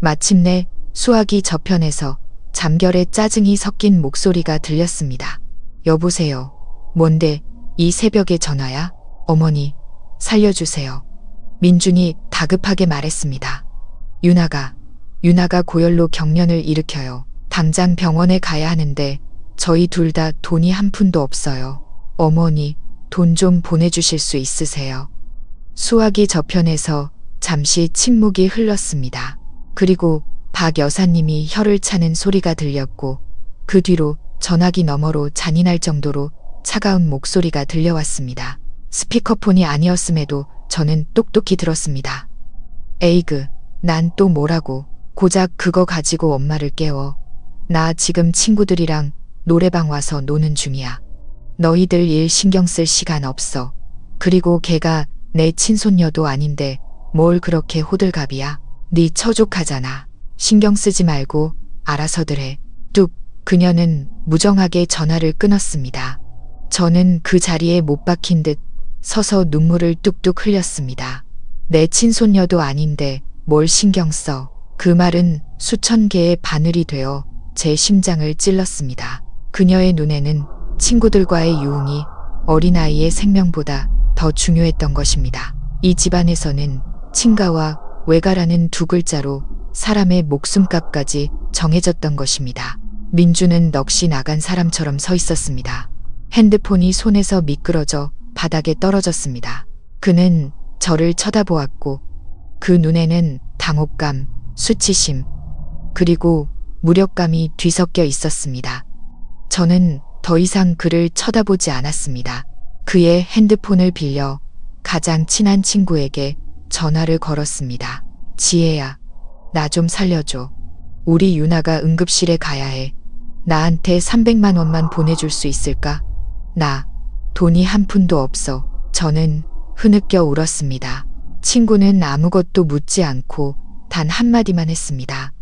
마침내 수화기 저편에서 잠결에 짜증이 섞인 목소리가 들렸습니다. 여보세요. 뭔데 이 새벽에 전화야? 어머니, 살려주세요. 민준이 다급하게 말했습니다. 유나가 고열로 경련을 일으켜요. 당장 병원에 가야 하는데 저희 둘 다 돈이 한 푼도 없어요. 어머니, 돈 좀 보내주실 수 있으세요? 수화기 저편에서 잠시 침묵이 흘렀습니다. 그리고 박 여사님이 혀를 차는 소리가 들렸고 그 뒤로 전화기 너머로 잔인할 정도로 차가운 목소리가 들려왔습니다. 스피커폰이 아니었음에도 저는 똑똑히 들었습니다. 에이그, 난 또 뭐라고. 고작 그거 가지고 엄마를 깨워. 나 지금 친구들이랑 노래방 와서 노는 중이야. 너희들 일 신경 쓸 시간 없어. 그리고 걔가 내 친손녀도 아닌데 뭘 그렇게 호들갑이야. 네 처족하잖아. 신경 쓰지 말고 알아서들 해. 뚝. 그녀는 무정하게 전화를 끊었습니다. 저는 그 자리에 못 박힌 듯 서서 눈물을 뚝뚝 흘렸습니다. 내 친손녀도 아닌데 뭘 신경 써. 그 말은 수천 개의 바늘이 되어 제 심장을 찔렀습니다. 그녀의 눈에는 친구들과의 유흥이 어린아이의 생명보다 더 중요했던 것입니다. 이 집안에서는 친가와 외가라는 두 글자로 사람의 목숨값까지 정해졌던 것입니다. 민주는 넋이 나간 사람처럼 서 있었습니다. 핸드폰이 손에서 미끄러져 바닥에 떨어졌습니다. 그는 저를 쳐다보았고 그 눈에는 당혹감, 수치심, 그리고 무력감이 뒤섞여 있었습니다. 저는 더 이상 그를 쳐다보지 않았습니다. 그의 핸드폰을 빌려 가장 친한 친구에게 전화를 걸었습니다. 지혜야, 나 좀 살려줘. 우리 유나가 응급실에 가야 해. 나한테 300만 원만 보내줄 수 있을까? 나 돈이 한 푼도 없어. 저는 흐느껴 울었습니다. 친구는 아무것도 묻지 않고 단 한마디만 했습니다.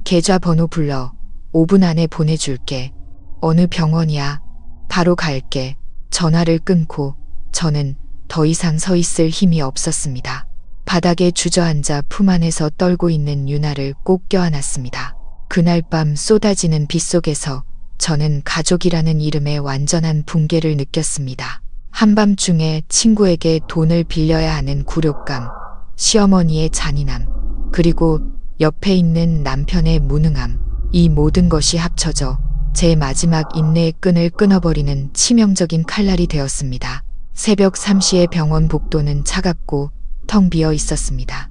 계좌번호 불러. 5분 안에 보내줄게. 어느 병원이야? 바로 갈게. 전화를 끊고 저는 더 이상 서 있을 힘이 없었습니다. 바닥에 주저앉아 품 안에서 떨고 있는 유나를 꼭 껴안았습니다. 그날 밤 쏟아지는 빗속에서 저는 가족이라는 이름의 완전한 붕괴를 느꼈습니다. 한밤중에 친구에게 돈을 빌려야 하는 굴욕감, 시어머니의 잔인함, 그리고 옆에 있는 남편의 무능함, 이 모든 것이 합쳐져 제 마지막 인내의 끈을 끊어버리는 치명적인 칼날이 되었습니다. 새벽 3시의 병원 복도는 차갑고 텅 비어 있었습니다.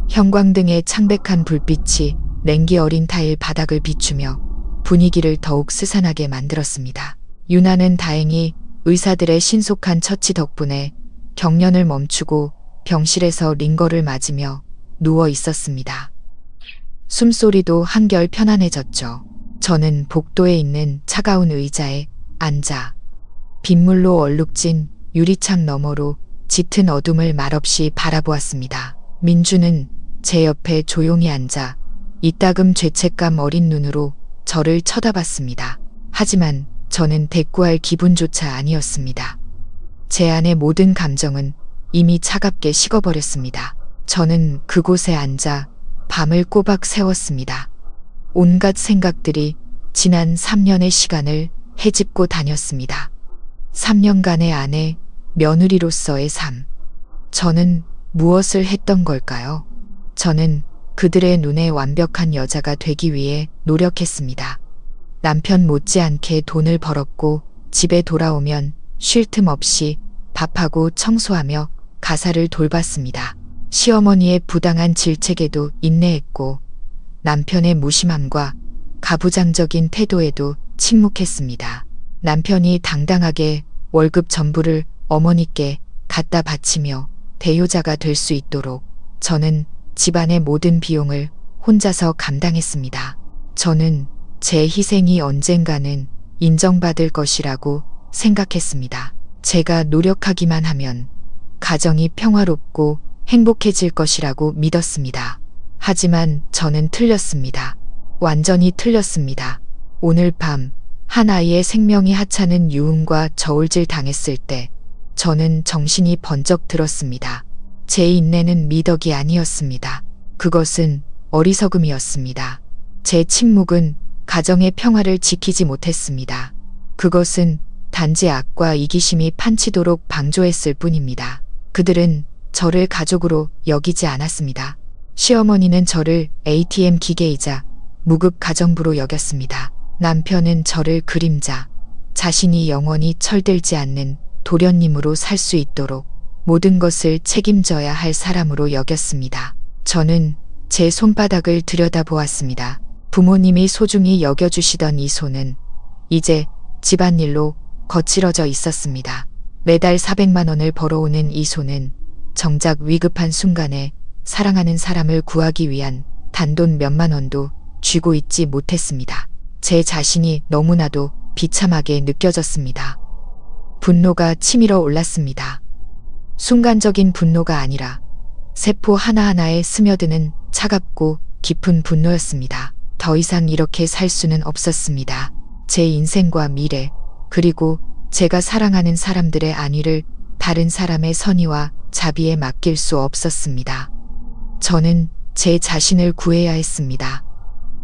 형광등의 창백한 불빛이 냉기 어린 타일 바닥을 비추며 분위기를 더욱 스산하게 만들었습니다. 유나는 다행히 의사들의 신속한 처치 덕분에 경련을 멈추고 병실에서 링거를 맞으며 누워 있었습니다. 숨소리도 한결 편안해졌죠. 저는 복도에 있는 차가운 의자에 앉아 빗물로 얼룩진 유리창 너머로 짙은 어둠을 말없이 바라보았습니다. 민주는 제 옆에 조용히 앉아 이따금 죄책감 어린 눈으로 저를 쳐다봤습니다. 하지만 저는 대꾸할 기분조차 아니었습니다. 제 안의 모든 감정은 이미 차갑게 식어버렸습니다. 저는 그곳에 앉아 밤을 꼬박 새웠습니다. 온갖 생각들이 지난 3년의 시간을 헤집고 다녔습니다. 3년간의 아내, 며느리로서의 삶. 저는 무엇을 했던 걸까요? 저는 그들의 눈에 완벽한 여자가 되기 위해 노력했습니다. 남편 못지않게 돈을 벌었고 집에 돌아오면 쉴 틈 없이 밥하고 청소하며 가사를 돌봤습니다. 시어머니의 부당한 질책에도 인내했고 남편의 무심함과 가부장적인 태도에도 침묵했습니다. 남편이 당당하게 월급 전부를 어머니께 갖다 바치며 대효자가 될 수 있도록 저는 집안의 모든 비용을 혼자서 감당했습니다. 저는 제 희생이 언젠가는 인정받을 것이라고 생각했습니다. 제가 노력하기만 하면 가정이 평화롭고 행복해질 것이라고 믿었습니다. 하지만 저는 틀렸습니다. 완전히 틀렸습니다. 오늘 밤 한 아이의 생명이 하찮은 유흥과 저울질 당했을 때 저는 정신이 번쩍 들었습니다. 제 인내는 미덕이 아니었습니다. 그것은 어리석음이었습니다. 제 침묵은 가정의 평화를 지키지 못했습니다. 그것은 단지 악과 이기심이 판치도록 방조했을 뿐입니다. 그들은 저를 가족으로 여기지 않았습니다. 시어머니는 저를 ATM 기계이자 무급 가정부로 여겼습니다. 남편은 저를 그림자, 자신이 영원히 철들지 않는 도련님으로 살 수 있도록 모든 것을 책임져야 할 사람으로 여겼습니다. 저는 제 손바닥을 들여다보았습니다. 부모님이 소중히 여겨주시던 이 손은 이제 집안일로 거칠어져 있었습니다. 매달 400만 원을 벌어오는 이 손은 정작 위급한 순간에 사랑하는 사람을 구하기 위한 단돈 몇만 원도 쥐고 있지 못했습니다. 제 자신이 너무나도 비참하게 느껴졌습니다. 분노가 치밀어 올랐습니다. 순간적인 분노가 아니라 세포 하나하나에 스며드는 차갑고 깊은 분노였습니다. 더 이상 이렇게 살 수는 없었습니다. 제 인생과 미래, 그리고 제가 사랑하는 사람들의 안위를 다른 사람의 선의와 자비에 맡길 수 없었습니다. 저는 제 자신을 구해야 했습니다.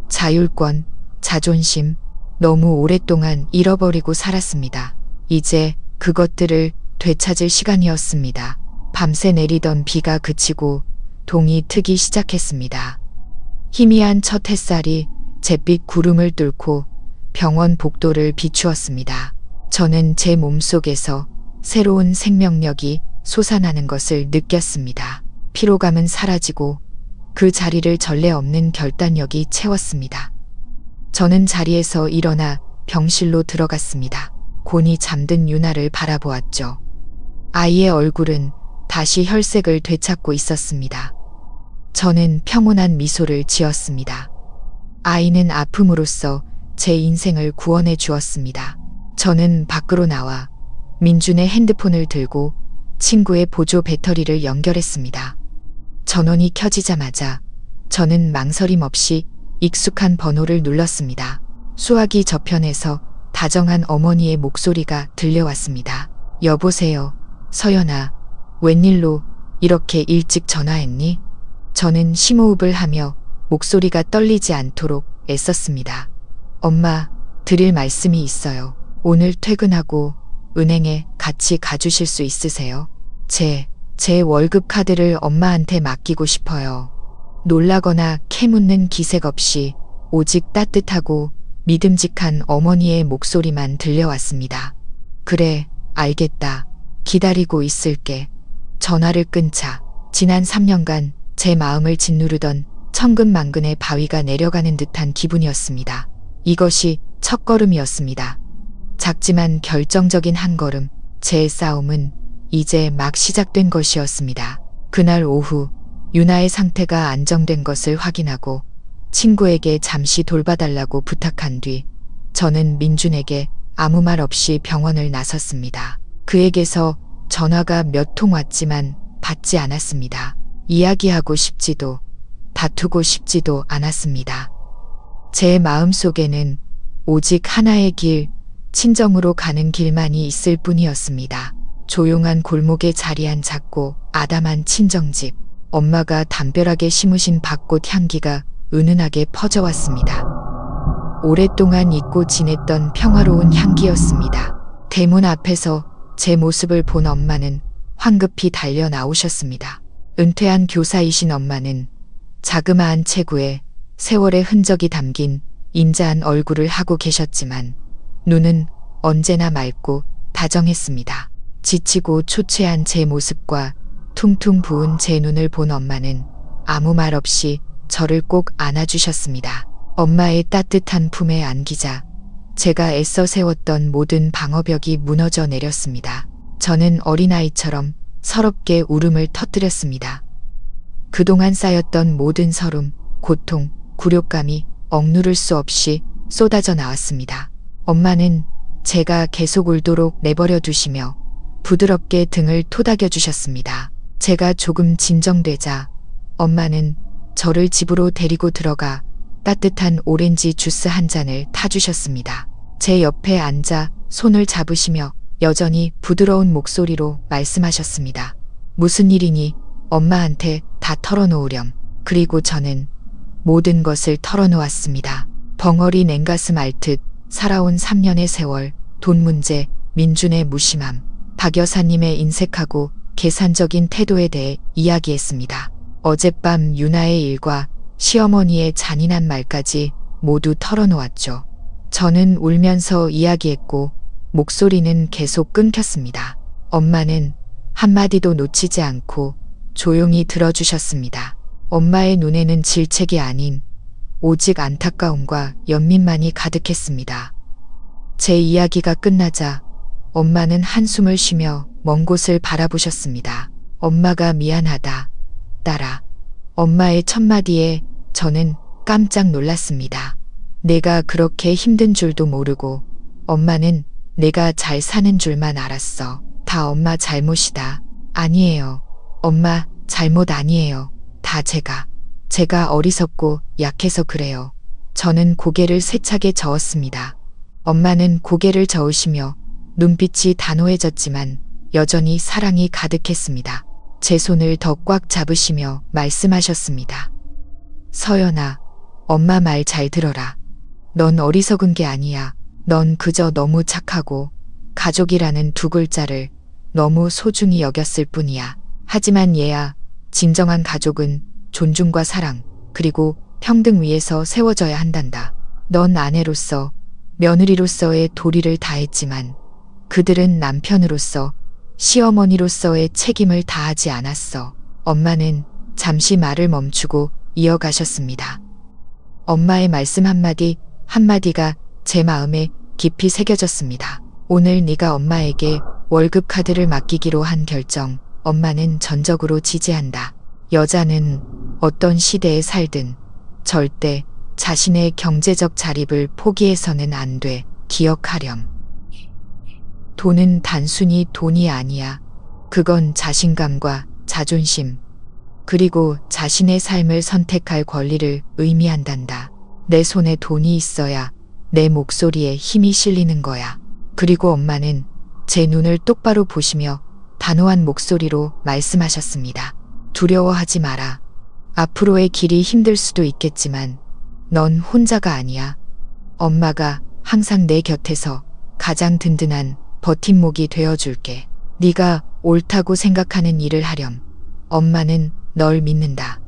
자율권, 자존심, 너무 오랫동안 잃어버리고 살았습니다. 이제 그것들을 되찾을 시간이었습니다. 밤새 내리던 비가 그치고 동이 트기 시작했습니다. 희미한 첫 햇살이 잿빛 구름을 뚫고 병원 복도를 비추었습니다. 저는 제 몸속에서 새로운 생명력이 솟아나는 것을 느꼈습니다. 피로감은 사라지고 그 자리를 전례 없는 결단력이 채웠습니다. 저는 자리에서 일어나 병실로 들어갔습니다. 곤히 잠든 유나를 바라보았죠. 아이의 얼굴은 다시 혈색을 되찾고 있었습니다. 저는 평온한 미소를 지었습니다. 아이는 아픔으로써 제 인생을 구원해 주었습니다. 저는 밖으로 나와 민준의 핸드폰을 들고 친구의 보조 배터리를 연결했습니다. 전원이 켜지자마자 저는 망설임 없이 익숙한 번호를 눌렀습니다. 수화기 저편에서 다정한 어머니의 목소리가 들려왔습니다. 여보세요, 서연아. 웬일로 이렇게 일찍 전화했니? 저는 심호흡을 하며 목소리가 떨리지 않도록 애썼습니다. 엄마, 드릴 말씀이 있어요. 오늘 퇴근하고 은행에 같이 가주실 수 있으세요? 제 월급 카드를 엄마한테 맡기고 싶어요. 놀라거나 캐묻는 기색 없이 오직 따뜻하고 믿음직한 어머니의 목소리만 들려왔습니다. 그래, 알겠다. 기다리고 있을게. 전화를 끊자 지난 3년간 제 마음을 짓누르던 천근만근의 바위가 내려가는 듯한 기분이었습니다. 이것이 첫걸음이었습니다. 작지만 결정적인 한 걸음, 제 싸움은 이제 막 시작된 것이었습니다. 그날 오후 유나의 상태가 안정된 것을 확인하고 친구에게 잠시 돌봐달라고 부탁한 뒤 저는 민준에게 아무 말 없이 병원을 나섰습니다. 그에게서 전화가 몇 통 왔지만 받지 않았습니다. 이야기하고 싶지도 다투고 싶지도 않았습니다. 제 마음속에는 오직 하나의 길, 친정으로 가는 길만이 있을 뿐이었습니다. 조용한 골목에 자리한 작고 아담한 친정집. 엄마가 담벼락에 심으신 밭꽃 향기가 은은하게 퍼져왔습니다. 오랫동안 잊고 지냈던 평화로운 향기였습니다. 대문 앞에서 제 모습을 본 엄마는 황급히 달려 나오셨습니다. 은퇴한 교사이신 엄마는 자그마한 체구에 세월의 흔적이 담긴 인자한 얼굴을 하고 계셨지만 눈은 언제나 맑고 다정했습니다. 지치고 초췌한 제 모습과 퉁퉁 부은 제 눈을 본 엄마는 아무 말 없이 저를 꼭 안아주셨습니다. 엄마의 따뜻한 품에 안기자 제가 애써 세웠던 모든 방어벽이 무너져 내렸습니다. 저는 어린아이처럼 서럽게 울음을 터뜨렸습니다. 그동안 쌓였던 모든 서름, 고통, 굴욕감이 억누를 수 없이 쏟아져 나왔습니다. 엄마는 제가 계속 울도록 내버려 두시며 부드럽게 등을 토닥여 주셨습니다. 제가 조금 진정되자 엄마는 저를 집으로 데리고 들어가 따뜻한 오렌지 주스 한 잔을 타주셨습니다. 제 옆에 앉아 손을 잡으시며 여전히 부드러운 목소리로 말씀하셨습니다. 무슨 일이니? 엄마한테 다 털어놓으렴. 그리고 저는 모든 것을 털어놓았습니다. 벙어리 냉가슴 앓듯 살아온 3년의 세월, 돈 문제, 민준의 무심함, 박 여사님의 인색하고 계산적인 태도에 대해 이야기했습니다. 어젯밤 유나의 일과 시어머니의 잔인한 말까지 모두 털어놓았죠. 저는 울면서 이야기했고 목소리는 계속 끊겼습니다. 엄마는 한마디도 놓치지 않고 조용히 들어주셨습니다. 엄마의 눈에는 질책이 아닌 오직 안타까움과 연민만이 가득했습니다. 제 이야기가 끝나자 엄마는 한숨을 쉬며 먼 곳을 바라보셨습니다. 엄마가 미안하다, 딸아. 엄마의 첫마디에 저는 깜짝 놀랐습니다. 내가 그렇게 힘든 줄도 모르고 엄마는 내가 잘 사는 줄만 알았어. 다 엄마 잘못이다. 아니에요. 엄마 잘못 아니에요. 다 제가 어리석고 약해서 그래요. 저는 고개를 세차게 저었습니다. 엄마는 고개를 저으시며 눈빛이 단호해졌지만 여전히 사랑이 가득했습니다. 제 손을 더 꽉 잡으시며 말씀하셨습니다. 서연아, 엄마 말 잘 들어라. 넌 어리석은 게 아니야. 넌 그저 너무 착하고 가족이라는 두 글자를 너무 소중히 여겼을 뿐이야. 하지만 얘야, 진정한 가족은 존중과 사랑, 그리고 평등 위에서 세워져야 한단다. 넌 아내로서, 며느리로서의 도리를 다했지만 그들은 남편으로서, 시어머니로서의 책임을 다하지 않았어. 엄마는 잠시 말을 멈추고 이어가셨습니다. 엄마의 말씀 한마디 한마디가 제 마음에 깊이 새겨졌습니다. 오늘 네가 엄마에게 월급 카드를 맡기기로 한 결정, 엄마는 전적으로 지지한다. 여자는 어떤 시대에 살든 절대 자신의 경제적 자립을 포기해서는 안 돼. 기억하렴. 돈은 단순히 돈이 아니야. 그건 자신감과 자존심, 그리고 자신의 삶을 선택할 권리를 의미한단다. 내 손에 돈이 있어야 내 목소리에 힘이 실리는 거야. 그리고 엄마는 제 눈을 똑바로 보시며 단호한 목소리로 말씀하셨습니다. 두려워하지 마라. 앞으로의 길이 힘들 수도 있겠지만 넌 혼자가 아니야. 엄마가 항상 내 곁에서 가장 든든한 버팀목이 되어줄게. 네가 옳다고 생각하는 일을 하렴. 엄마는 널 믿는다.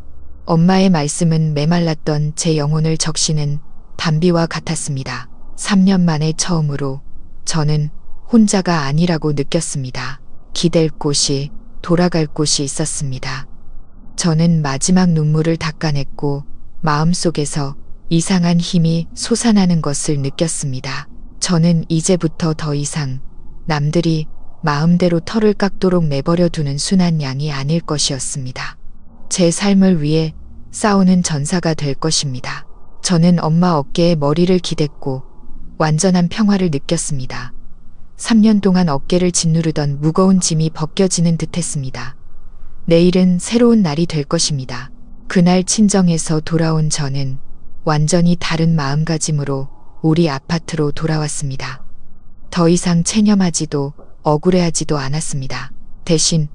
엄마의 말씀은 메말랐던 제 영혼을 적시는 단비와 같았습니다. 3년 만에 처음으로 저는 혼자가 아니라고 느꼈습니다. 기댈 곳이, 돌아갈 곳이 있었습니다. 저는 마지막 눈물을 닦아냈고 마음속에서 이상한 힘이 솟아나는 것을 느꼈습니다. 저는 이제부터 더 이상 남들이 마음대로 털을 깎도록 내버려 두는 순한 양이 아닐 것이었습니다. 제 삶을 위해 싸우는 전사가 될 것입니다. 저는 엄마 어깨에 머리를 기댔고 완전한 평화를 느꼈습니다. 3년 동안 어깨를 짓누르던 무거운 짐이 벗겨지는 듯했습니다. 내일은 새로운 날이 될 것입니다. 그날 친정에서 돌아온 저는 완전히 다른 마음가짐으로 우리 아파트로 돌아왔습니다. 더 이상 체념하지도 억울해하지도 않았습니다. 대신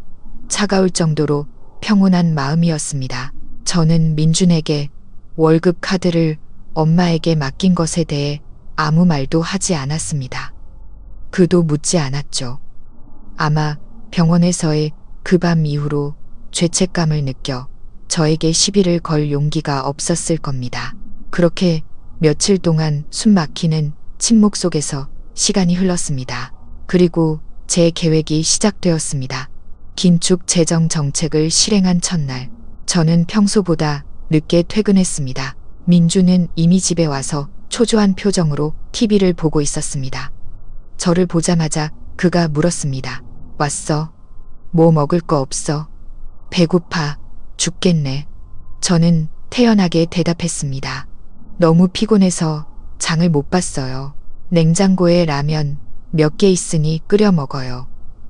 차가울 정도로 평온한 마음이었습니다. 저는 민준에게 월급 카드를 엄마에게 맡긴 것에 대해 아무 말도 하지 않았습니다. 그도 묻지 않았죠. 아마 병원에서의 그 밤 이후로 죄책감을 느껴 저에게 시비를 걸 용기가 없었을 겁니다. 그렇게 며칠 동안 숨 막히는 침묵 속에서 시간이 흘렀습니다. 그리고 제 계획이 시작되었습니다. 긴축 재정 정책을 실행한 첫날, 저는 평소보다 늦게 퇴근했습니다. 민주는 이미 집에 와서 초조한 표정으로 TV를 보고 있었습니다. 저를 보자마자 그가 물었습니다. 왔어? 뭐 먹을 거 없어? 배고파. 죽겠네. 저는 태연하게 대답했습니다. 너무 피곤해서 장을 못 봤어요. 냉장고에 라면 몇 개 있으니 끓여 먹어요.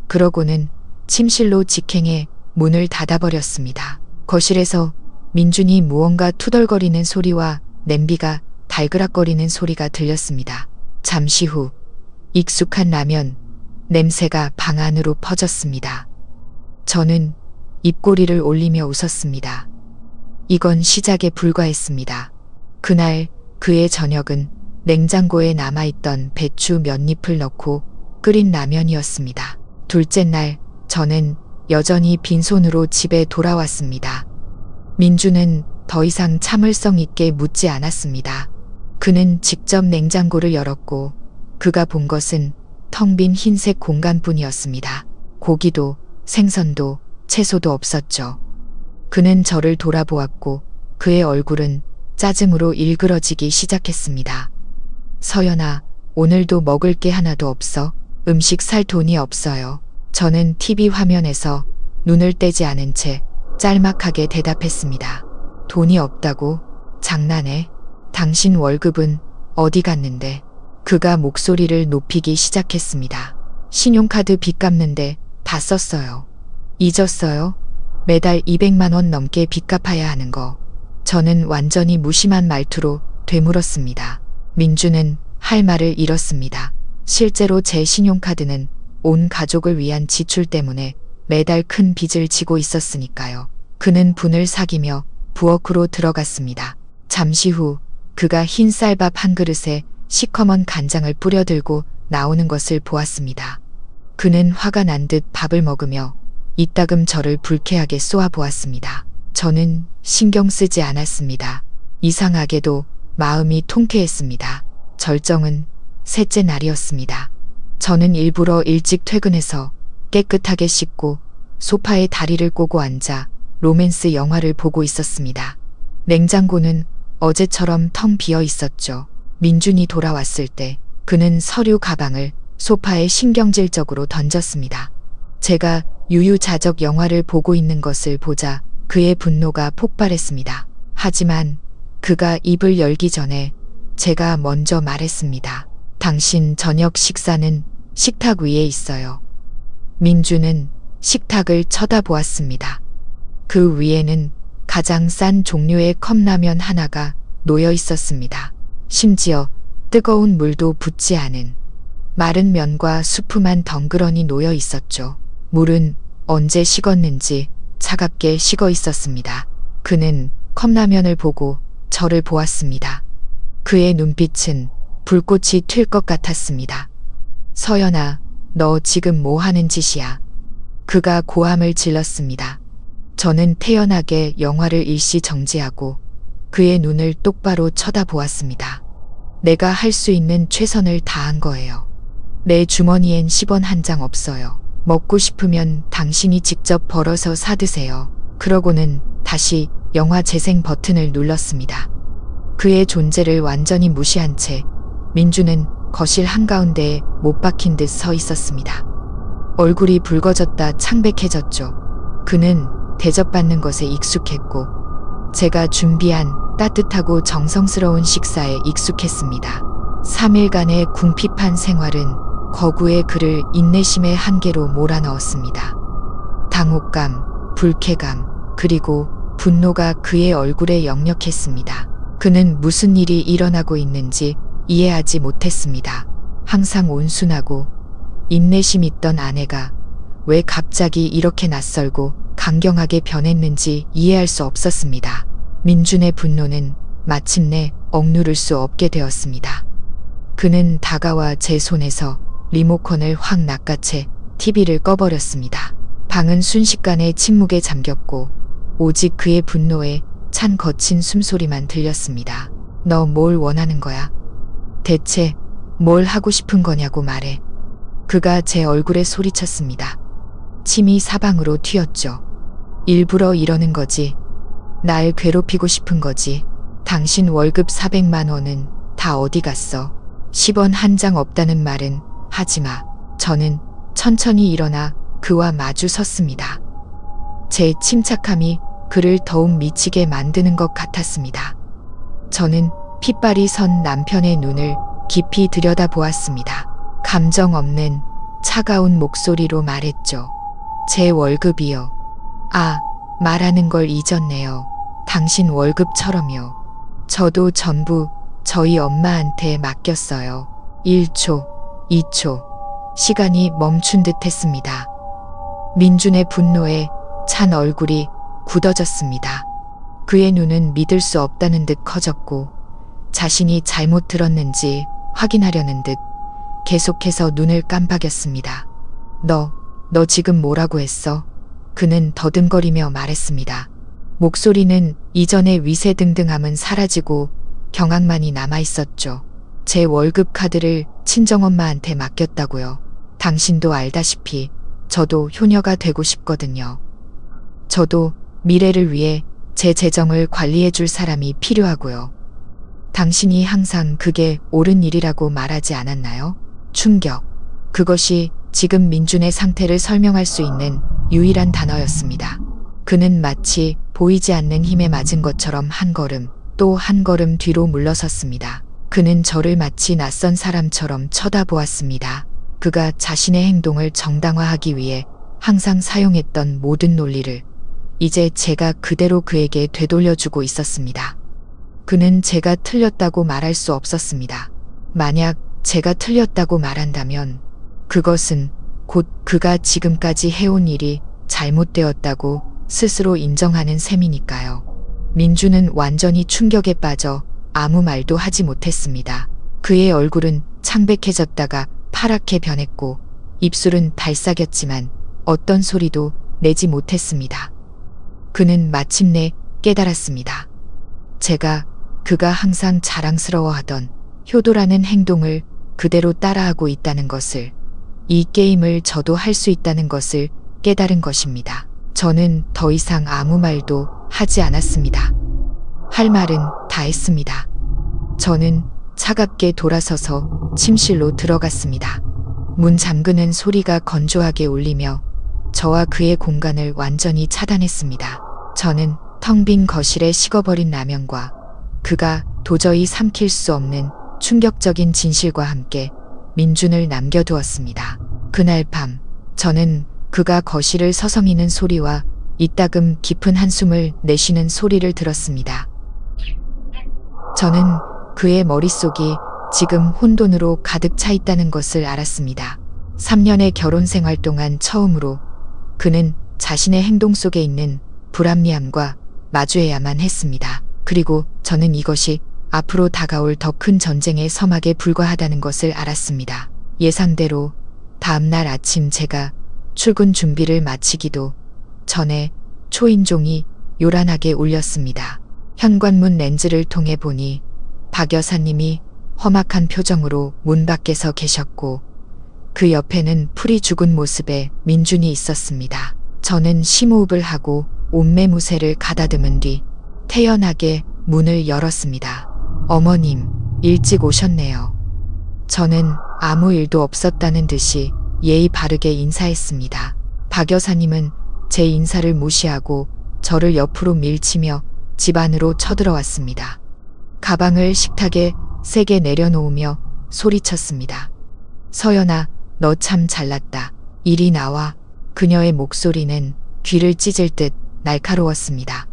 그러고는 침실로 직행해 문을 닫아버렸습니다. 거실에서 민준이 무언가 투덜거리는 소리와 냄비가 달그락거리는 소리가 들렸습니다. 잠시 후 익숙한 라면 냄새가 방 안으로 퍼졌습니다. 저는 입꼬리를 올리며 웃었습니다. 이건 시작에 불과했습니다. 그날 그의 저녁은 냉장고에 남아있던 배추 몇 잎을 넣고 끓인 라면이었습니다. 둘째 날 저는 여전히 빈손으로 집에 돌아왔습니다. 민주는 더 이상 참을성 있게 묻지 않았습니다. 그는 직접 냉장고를 열었고 그가 본 것은 텅 빈 흰색 공간뿐이었습니다. 고기도 생선도 채소도 없었죠. 그는 저를 돌아보았고 그의 얼굴은 짜증으로 일그러지기 시작했습니다. 서연아, 오늘도 먹을 게 하나도 없어? 음식 살 돈이 없어요. 저는 TV 화면에서 눈을 떼지 않은 채 짤막하게 대답했습니다. 돈이 없다고? 장난해? 당신 월급은 어디 갔는데? 그가 목소리를 높이기 시작했습니다. 신용카드 빚 갚는데 다 썼어요. 잊었어요? 매달 200만 원 넘게 빚 갚아야 하는 거. 저는 완전히 무심한 말투로 되물었습니다. 민주는 할 말을 잃었습니다. 실제로 제 신용카드는 온 가족을 위한 지출 때문에 매달 큰 빚을 지고 있었으니까요. 그는 분을 사기며 부엌으로 들어갔습니다. 잠시 후 그가 흰 쌀밥 한 그릇에 시커먼 간장을 뿌려들고 나오는 것을 보았습니다. 그는 화가 난 듯 밥을 먹으며 이따금 저를 불쾌하게 쏘아보았습니다. 저는 신경 쓰지 않았습니다. 이상하게도 마음이 통쾌했습니다. 절정은 셋째 날이었습니다. 저는 일부러 일찍 퇴근해서 깨끗하게 씻고 소파에 다리를 꼬고 앉아 로맨스 영화를 보고 있었습니다. 냉장고는 어제처럼 텅 비어 있었죠. 민준이 돌아왔을 때 그는 서류 가방을 소파에 신경질적으로 던졌습니다. 제가 유유자적 영화를 보고 있는 것을 보자 그의 분노가 폭발했습니다. 하지만 그가 입을 열기 전에 제가 먼저 말했습니다. 당신 저녁 식사는 식탁 위에 있어요. 민주는 식탁을 쳐다보았습니다. 그 위에는 가장 싼 종류의 컵라면 하나가 놓여 있었습니다. 심지어 뜨거운 물도 붓지 않은 마른 면과 수프만 덩그러니 놓여 있었죠. 물은 언제 식었는지 차갑게 식어 있었습니다. 그는 컵라면을 보고 저를 보았습니다. 그의 눈빛은 불꽃이 튈 것 같았습니다. 서연아, 너 지금 뭐 하는 짓이야? 그가 고함을 질렀습니다. 저는 태연하게 영화를 일시 정지하고 그의 눈을 똑바로 쳐다보았습니다. 내가 할 수 있는 최선을 다한 거예요. 내 주머니엔 10원 한 장 없어요. 먹고 싶으면 당신이 직접 벌어서 사드세요. 그러고는 다시 영화 재생 버튼을 눌렀습니다. 그의 존재를 완전히 무시한 채 민주는 거실 한가운데에 못 박힌 듯 서 있었습니다. 얼굴이 붉어졌다 창백해졌죠. 그는 대접받는 것에 익숙했고 제가 준비한 따뜻하고 정성스러운 식사에 익숙했습니다. 3일간의 궁핍한 생활은 거구의 그를 인내심의 한계로 몰아넣었습니다. 당혹감, 불쾌감, 그리고 분노가 그의 얼굴에 역력했습니다. 그는 무슨 일이 일어나고 있는지 이해하지 못했습니다. 항상 온순하고 인내심 있던 아내가 왜 갑자기 이렇게 낯설고 강경하게 변했는지 이해할 수 없었습니다. 민준의 분노는 마침내 억누를 수 없게 되었습니다. 그는 다가와 제 손에서 리모컨을 확 낚아채 TV를 꺼버렸습니다. 방은 순식간에 침묵에 잠겼고 오직 그의 분노에 찬 거친 숨소리만 들렸습니다. 너 뭘 원하는 거야? 대체 뭘 하고 싶은 거냐고 말해. 그가 제 얼굴에 소리쳤습니다. 침이 사방으로 튀었죠. 일부러 이러는 거지. 날 괴롭히고 싶은 거지. 당신 월급 400만 원은 다 어디 갔어? 10원 한 장 없다는 말은 하지 마. 저는 천천히 일어나 그와 마주 섰습니다. 제 침착함이 그를 더욱 미치게 만드는 것 같았습니다. 저는 핏발이 선 남편의 눈을 깊이 들여다보았습니다. 감정 없는 차가운 목소리로 말했죠. 제 월급이요. 아, 말하는 걸 잊었네요. 당신 월급처럼요. 저도 전부 저희 엄마한테 맡겼어요. 1초, 2초. 시간이 멈춘 듯 했습니다. 민준의 분노에 찬 얼굴이 굳어졌습니다. 그의 눈은 믿을 수 없다는 듯 커졌고 자신이 잘못 들었는지 확인하려는 듯 계속해서 눈을 깜박였습니다. 너 지금 뭐라고 했어? 그는 더듬거리며 말했습니다. 목소리는 이전의 위세등등함은 사라지고 경악만이 남아있었죠. 제 월급 카드를 친정엄마한테 맡겼다고요. 당신도 알다시피 저도 효녀가 되고 싶거든요. 저도 미래를 위해 제 재정을 관리해 줄 사람이 필요하고요. 당신이 항상 그게 옳은 일이라고 말하지 않았나요? 충격. 그것이 지금 민준의 상태를 설명할 수 있는 유일한 단어였습니다. 그는 마치 보이지 않는 힘에 맞은 것처럼 한 걸음, 또 한 걸음 뒤로 물러섰습니다. 그는 저를 마치 낯선 사람처럼 쳐다보았습니다. 그가 자신의 행동을 정당화하기 위해 항상 사용했던 모든 논리를 이제 제가 그대로 그에게 되돌려주고 있었습니다. 그는 제가 틀렸다고 말할 수 없었습니다. 만약 제가 틀렸다고 말한다면 그것은 곧 그가 지금까지 해온 일이 잘못되었다고 스스로 인정하는 셈이니까요. 민주는 완전히 충격에 빠져 아무 말도 하지 못했습니다. 그의 얼굴은 창백해졌다가 파랗게 변했고 입술은 발삭였지만 어떤 소리도 내지 못했습니다. 그는 마침내 깨달았습니다. 그가 항상 자랑스러워하던 효도라는 행동을 그대로 따라하고 있다는 것을, 이 게임을 저도 할 수 있다는 것을 깨달은 것입니다. 저는 더 이상 아무 말도 하지 않았습니다. 할 말은 다 했습니다. 저는 차갑게 돌아서서 침실로 들어갔습니다. 문 잠그는 소리가 건조하게 울리며 저와 그의 공간을 완전히 차단했습니다. 저는 텅 빈 거실에 식어버린 라면과 그가 도저히 삼킬 수 없는 충격적인 진실과 함께 민준을 남겨두었습니다. 그날 밤 저는 그가 거실을 서성이는 소리와 이따금 깊은 한숨을 내쉬는 소리를 들었습니다. 저는 그의 머릿속이 지금 혼돈으로 가득 차 있다는 것을 알았습니다. 3년의 결혼 생활 동안 처음으로 그는 자신의 행동 속에 있는 불합리함과 마주해야만 했습니다. 그리고 저는 이것이 앞으로 다가올 더 큰 전쟁의 서막에 불과하다는 것을 알았습니다. 예상대로 다음날 아침 제가 출근 준비를 마치기도 전에 초인종이 요란하게 울렸습니다. 현관문 렌즈를 통해 보니 박 여사님이 험악한 표정으로 문 밖에 서 계셨고 그 옆에는 풀이 죽은 모습의 민준이 있었습니다. 저는 심호흡을 하고 옷매무새를 가다듬은 뒤 태연하게 문을 열었습니다. 어머님, 일찍 오셨네요. 저는 아무 일도 없었다는 듯이 예의 바르게 인사했습니다. 박 여사님은 제 인사를 무시하고 저를 옆으로 밀치며 집 안으로 쳐들어왔습니다. 가방을 식탁에 세게 내려놓으며 소리쳤습니다. 서연아, 너 참 잘났다. 이리 나와. 그녀의 목소리는 귀를 찢을 듯 날카로웠습니다.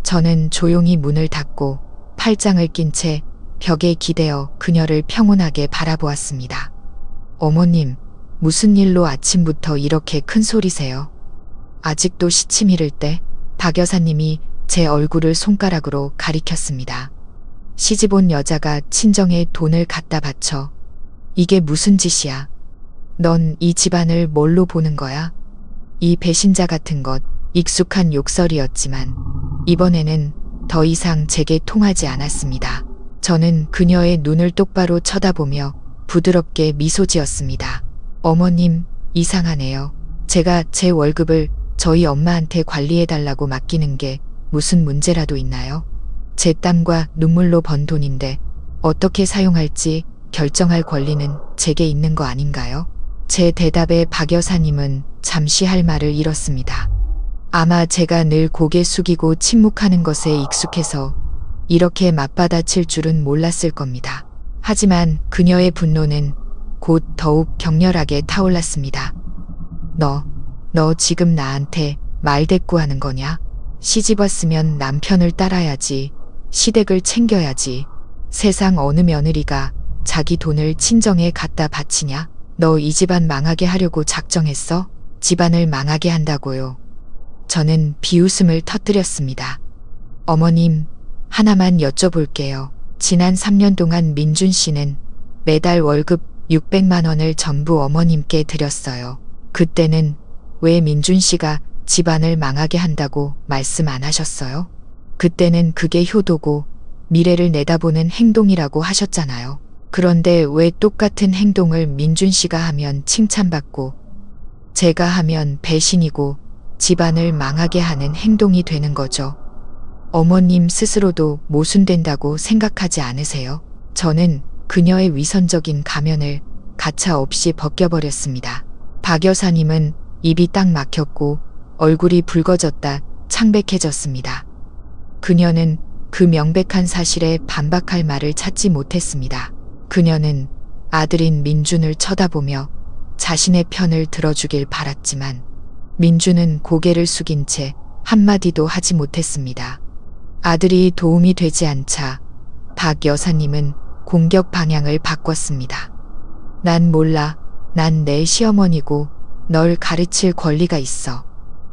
저는 조용히 문을 닫고 팔짱을 낀 채 벽에 기대어 그녀를 평온하게 바라보았습니다. 어머님, 무슨 일로 아침부터 이렇게 큰 소리세요? 아직도 시침 잃을 때 박 여사님이 제 얼굴을 손가락으로 가리켰습니다. 시집 온 여자가 친정에 돈을 갖다 바쳐. 이게 무슨 짓이야? 넌 이 집안을 뭘로 보는 거야? 이 배신자 같은 것. 익숙한 욕설이었지만 이번에는 더 이상 제게 통하지 않았습니다. 저는 그녀의 눈을 똑바로 쳐다보며 부드럽게 미소 지었습니다. 어머님, 이상하네요. 제가 제 월급을 저희 엄마한테 관리해달라고 맡기는 게 무슨 문제라도 있나요? 제 땀과 눈물로 번 돈인데 어떻게 사용할지 결정할 권리는 제게 있는 거 아닌가요? 제 대답에 박 여사님은 잠시 할 말을 잃었습니다. 아마 제가 늘 고개 숙이고 침묵하는 것에 익숙해서 이렇게 맞받아칠 줄은 몰랐을 겁니다. 하지만 그녀의 분노는 곧 더욱 격렬하게 타올랐습니다. 너 지금 나한테 말대꾸하는 거냐? 시집 왔으면 남편을 따라야지. 시댁을 챙겨야지. 세상 어느 며느리가 자기 돈을 친정에 갖다 바치냐? 너 이 집안 망하게 하려고 작정했어? 집안을 망하게 한다고요. 저는 비웃음을 터뜨렸습니다. 어머님, 하나만 여쭤볼게요. 지난 3년 동안 민준 씨는 매달 월급 600만 원을 전부 어머님께 드렸어요. 그때는 왜 민준 씨가 집안을 망하게 한다고 말씀 안 하셨어요? 그때는 그게 효도고 미래를 내다보는 행동이라고 하셨잖아요. 그런데 왜 똑같은 행동을 민준 씨가 하면 칭찬받고 제가 하면 배신이고 집안을 망하게 하는 행동이 되는 거죠? 어머님 스스로도 모순된다고 생각하지 않으세요? 저는 그녀의 위선적인 가면을 가차없이 벗겨버렸습니다. 박 여사님은 입이 딱 막혔고 얼굴이 붉어졌다 창백해졌습니다. 그녀는 그 명백한 사실에 반박할 말을 찾지 못했습니다. 그녀는 아들인 민준을 쳐다보며 자신의 편을 들어주길 바랐지만 민준은 고개를 숙인 채 한마디도 하지 못했습니다. 아들이 도움이 되지 않자 박 여사님은 공격 방향을 바꿨습니다. 난 몰라. 난 내 시어머니고 널 가르칠 권리가 있어.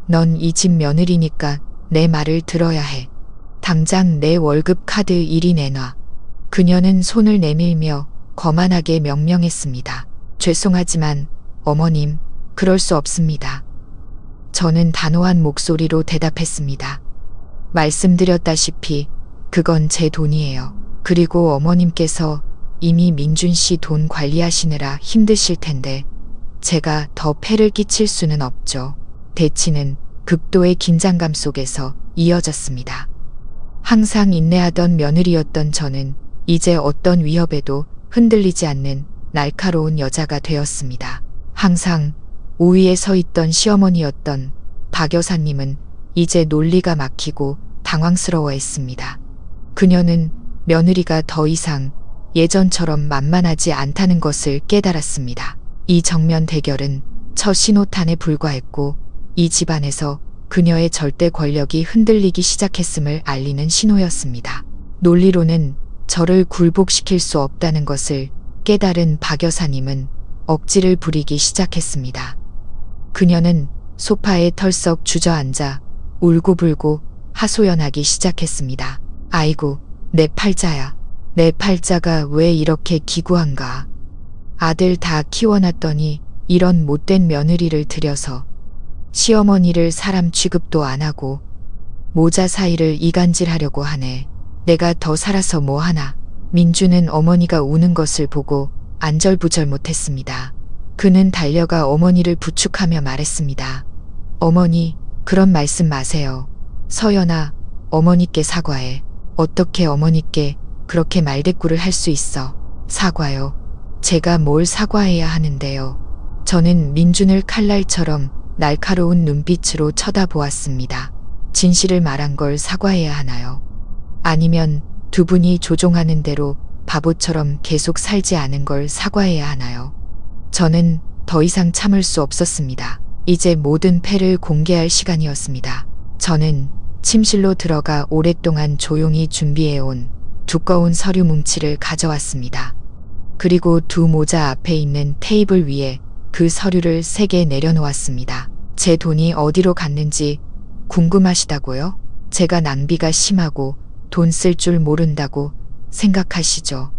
넌 이 집 며느리니까 내 말을 들어야 해. 당장 내 월급 카드 이리 내놔. 그녀는 손을 내밀며 거만하게 명령했습니다. 죄송하지만 어머님, 그럴 수 없습니다. 저는 단호한 목소리로 대답했습니다. 말씀드렸다시피 그건 제 돈이에요. 그리고 어머님께서 이미 민준 씨 돈 관리하시느라 힘드실 텐데 제가 더 폐를 끼칠 수는 없죠. 대치는 극도의 긴장감 속에서 이어졌습니다. 항상 인내하던 며느리였던 저는 이제 어떤 위협에도 흔들리지 않는 날카로운 여자가 되었습니다. 항상 우위에 서 있던 시어머니였던 박 여사님은 이제 논리가 막히고 당황스러워했습니다. 그녀는 며느리가 더 이상 예전처럼 만만하지 않다는 것을 깨달았습니다. 이 정면 대결은 첫 신호탄에 불과했고 이 집안에서 그녀의 절대 권력이 흔들리기 시작했음을 알리는 신호였습니다. 논리로는 저를 굴복시킬 수 없다는 것을 깨달은 박 여사님은 억지를 부리기 시작했습니다. 그녀는 소파에 털썩 주저앉아 울고불고 하소연하기 시작했습니다. 아이고, 내 팔자야. 내 팔자가 왜 이렇게 기구한가. 아들 다 키워놨더니 이런 못된 며느리를 들여서 시어머니를 사람 취급도 안 하고 모자 사이를 이간질하려고 하네. 내가 더 살아서 뭐하나. 민주는 어머니가 우는 것을 보고 안절부절 못했습니다. 그는 달려가 어머니를 부축하며 말했습니다. 어머니, 그런 말씀 마세요. 서연아, 어머니께 사과해. 어떻게 어머니께 그렇게 말대꾸를 할 수 있어. 사과요. 제가 뭘 사과해야 하는데요. 저는 민준을 칼날처럼 날카로운 눈빛으로 쳐다보았습니다. 진실을 말한 걸 사과해야 하나요? 아니면 두 분이 조종하는 대로 바보처럼 계속 살지 않은 걸 사과해야 하나요? 저는 더 이상 참을 수 없었습니다. 이제 모든 패를 공개할 시간이었습니다. 저는 침실로 들어가 오랫동안 조용히 준비해온 두꺼운 서류 뭉치를 가져왔습니다. 그리고 두 모자 앞에 있는 테이블 위에 그 서류를 3개 내려놓았습니다. 제 돈이 어디로 갔는지 궁금하시다고요? 제가 낭비가 심하고 돈 쓸 줄 모른다고 생각하시죠?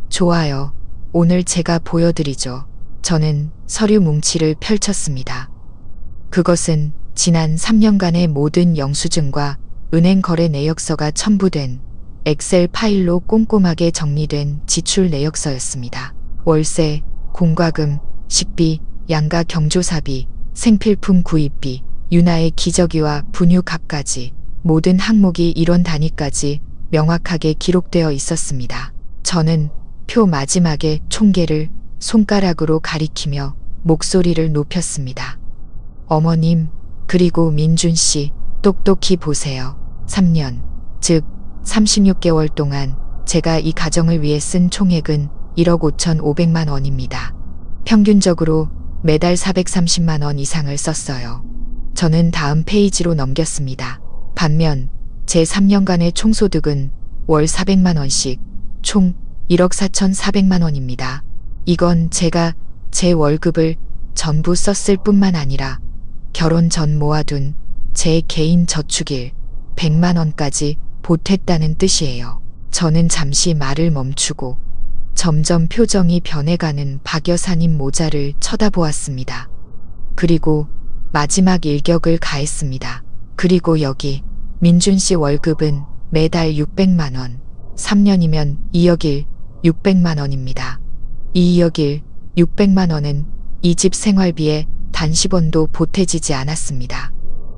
좋아요. 오늘 제가 보여드리죠. 저는 서류 뭉치를 펼쳤습니다. 그것은 지난 3년간의 모든 영수증과 은행 거래 내역서가 첨부된 엑셀 파일로 꼼꼼하게 정리된 지출 내역서였습니다. 월세, 공과금, 식비, 양가 경조사비, 생필품 구입비, 윤아의 기저귀와 분유값까지 모든 항목이 1원 단위까지 명확하게 기록되어 있었습니다. 저는 표 마지막에 총계를 손가락으로 가리키며 목소리를 높였습니다. 어머님, 그리고 민준 씨, 똑똑히 보세요. 3년, 즉 36개월 동안 제가 이 가정을 위해 쓴 총액은 1억 5,500만 원입니다. 평균적으로 매달 430만 원 이상을 썼어요. 저는 다음 페이지로 넘겼습니다. 반면 제 3년간의 총소득은 월 400만 원씩 총 1억 4,400만 원입니다. 이건 제가 제 월급을 전부 썼을 뿐만 아니라 결혼 전 모아둔 제 개인 저축일 100만 원까지 보탰다는 뜻이에요. 저는 잠시 말을 멈추고 점점 표정이 변해가는 박 여사님 모자를 쳐다보았습니다. 그리고 마지막 일격을 가했습니다. 그리고 여기 민준 씨 월급은 매달 600만 원, 3년이면 2억 1, 600만 원입니다. 2억 1, 600만 원은 이 집 생활비에 단 10원도 보태지지 않았습니다.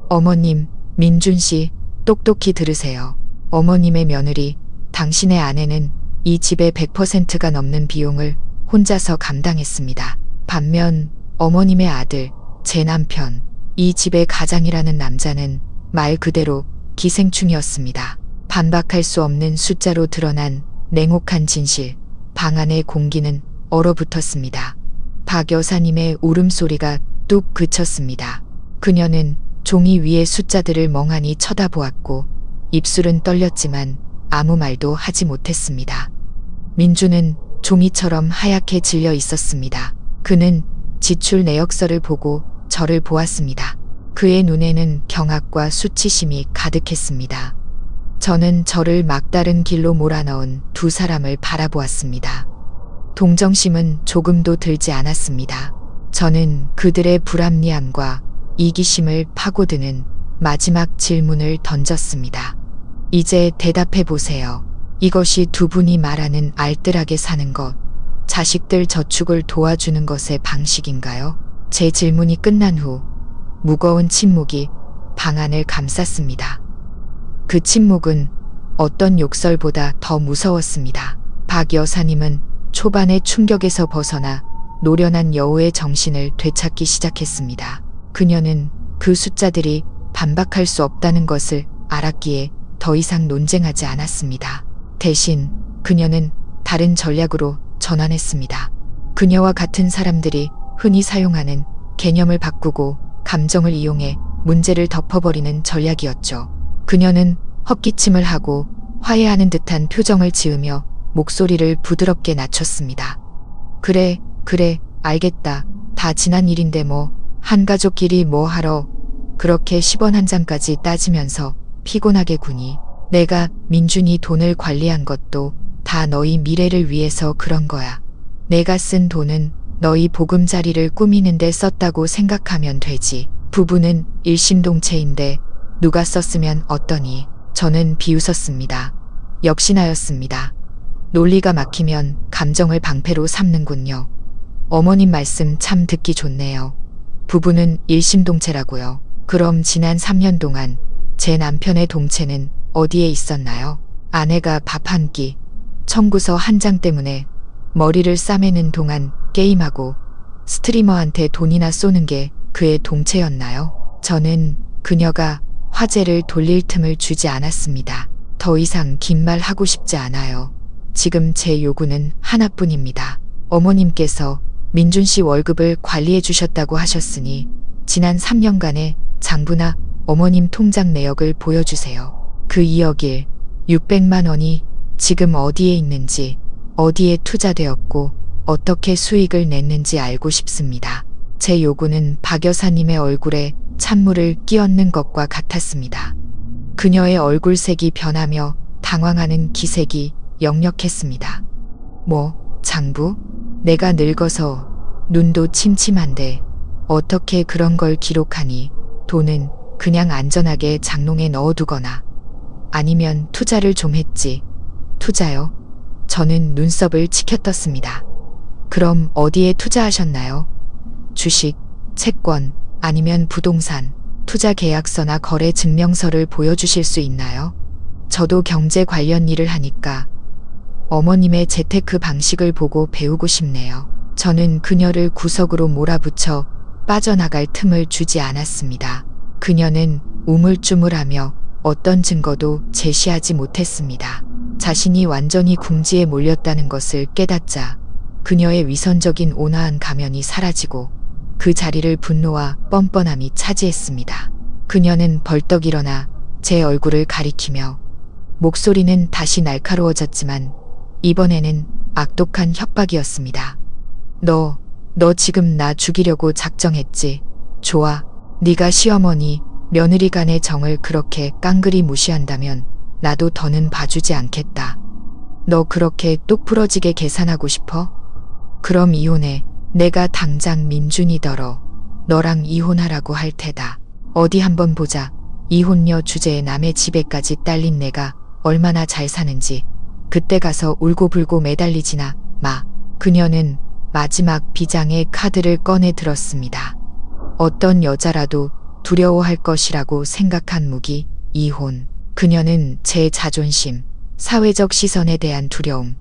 어머님, 민준 씨, 똑똑히 들으세요. 어머님의 며느리, 당신의 아내는 이 집의 100%가 넘는 비용을 혼자서 감당했습니다. 반면 어머님의 아들, 제 남편, 이 집의 가장이라는 남자는 말 그대로 기생충이었습니다. 반박할 수 없는 숫자로 드러난 냉혹한 진실, 방 안의 공기는 얼어붙었습니다. 박 여사님의 울음소리가 뚝 그쳤습니다. 그녀는 종이 위의 숫자들을 멍하니 쳐다보았고 입술은 떨렸지만 아무 말도 하지 못했습니다. 민주는 종이처럼 하얗게 질려 있었습니다. 그는 지출 내역서를 보고 저를 보았습니다. 그의 눈에는 경악과 수치심이 가득했습니다. 저는 저를 막다른 길로 몰아넣은 두 사람을 바라보았습니다. 동정심은 조금도 들지 않았습니다. 저는 그들의 불합리함과 이기심을 파고드는 마지막 질문을 던졌습니다. 이제 대답해 보세요. 이것이 두 분이 말하는 알뜰하게 사는 것, 자식들 저축을 도와주는 것의 방식인가요? 제 질문이 끝난 후 무거운 침묵이 방 안을 감쌌습니다. 그 침묵은 어떤 욕설보다 더 무서웠습니다. 박 여사님은 초반의 충격에서 벗어나 노련한 여우의 정신을 되찾기 시작했습니다. 그녀는 그 숫자들이 반박할 수 없다는 것을 알았기에 더 이상 논쟁하지 않았습니다. 대신 그녀는 다른 전략으로 전환했습니다. 그녀와 같은 사람들이 흔히 사용하는 개념을 바꾸고 감정을 이용해 문제를 덮어버리는 전략이었죠. 그녀는 헛기침을 하고 화해하는 듯한 표정을 지으며 목소리를 부드럽게 낮췄습니다. 그래, 알겠다. 다 지난 일인데 뭐, 한 가족끼리 뭐 하러 그렇게 10원 한 장까지 따지면서 피곤하게 구니. 내가 민준이 돈을 관리한 것도 다 너희 미래를 위해서 그런 거야. 내가 쓴 돈은 너희 보금자리를 꾸미는 데 썼다고 생각하면 되지. 부부는 일심동체인데 누가 썼으면 어떠니. 저는 비웃었습니다. 역시나였습니다. 논리가 막히면 감정을 방패로 삼는군요. 어머님 말씀 참 듣기 좋네요. 부부는 일심동체라고요. 그럼 지난 3년 동안 제 남편의 동체는 어디에 있었나요? 아내가 밥 한 끼, 청구서 한 장 때문에 머리를 싸매는 동안 게임하고 스트리머한테 돈이나 쏘는 게 그의 동체였나요? 저는 그녀가 화제를 돌릴 틈을 주지 않았습니다. 더 이상 긴 말 하고 싶지 않아요. 지금 제 요구는 하나뿐입니다. 어머님께서 민준 씨 월급을 관리해 주셨다고 하셨으니 지난 3년간의 장부나 어머님 통장 내역을 보여주세요. 그 2억 600만 원이 지금 어디에 있는지, 어디에 투자되었고 어떻게 수익을 냈는지 알고 싶습니다. 제 요구는 박 여사님의 얼굴에 찬물을 끼얹는 것과 같았습니다. 그녀의 얼굴색이 변하며 당황하는 기색이 역력했습니다. 뭐, 장부? 내가 늙어서 눈도 침침한데 어떻게 그런 걸 기록하니? 돈은 그냥 안전하게 장롱에 넣어두거나 아니면 투자를 좀 했지. 투자요? 저는 눈썹을 치켜떴습니다. 그럼 어디에 투자하셨나요? 주식, 채권, 아니면 부동산, 투자 계약서나 거래 증명서를 보여주실 수 있나요? 저도 경제 관련 일을 하니까 어머님의 재테크 방식을 보고 배우고 싶네요. 저는 그녀를 구석으로 몰아붙여 빠져나갈 틈을 주지 않았습니다. 그녀는 우물쭈물하며 어떤 증거도 제시하지 못했습니다. 자신이 완전히 궁지에 몰렸다는 것을 깨닫자 그녀의 위선적인 온화한 가면이 사라지고 그 자리를 분노와 뻔뻔함이 차지했습니다. 그녀는 벌떡 일어나 제 얼굴을 가리키며 목소리는 다시 날카로워졌지만 이번에는 악독한 협박이었습니다. 너 지금 나 죽이려고 작정했지. 좋아. 네가 시어머니, 며느리 간의 정을 그렇게 깡그리 무시한다면 나도 더는 봐주지 않겠다. 너 그렇게 똑부러지게 계산하고 싶어? 그럼 이혼해. 내가 당장 민준이더러 너랑 이혼하라고 할 테다. 어디 한번 보자. 이혼녀 주제에 남의 집에까지 딸린 내가 얼마나 잘 사는지. 그때 가서 울고불고 매달리지나 마. 그녀는 마지막 비장의 카드를 꺼내 들었습니다. 어떤 여자라도 두려워할 것이라고 생각한 무기, 이혼. 그녀는 제 자존심, 사회적 시선에 대한 두려움,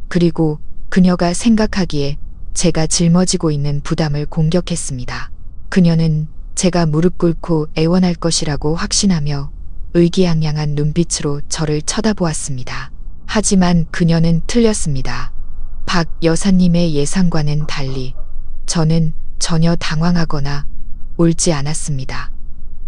그리고 그녀가 생각하기에 제가 짊어지고 있는 부담을 공격했습니다. 그녀는 제가 무릎 꿇고 애원할 것이라고 확신하며 의기양양한 눈빛으로 저를 쳐다보았습니다. 하지만 그녀는 틀렸습니다. 박 여사님의 예상과는 달리 저는 전혀 당황하거나 울지 않았습니다.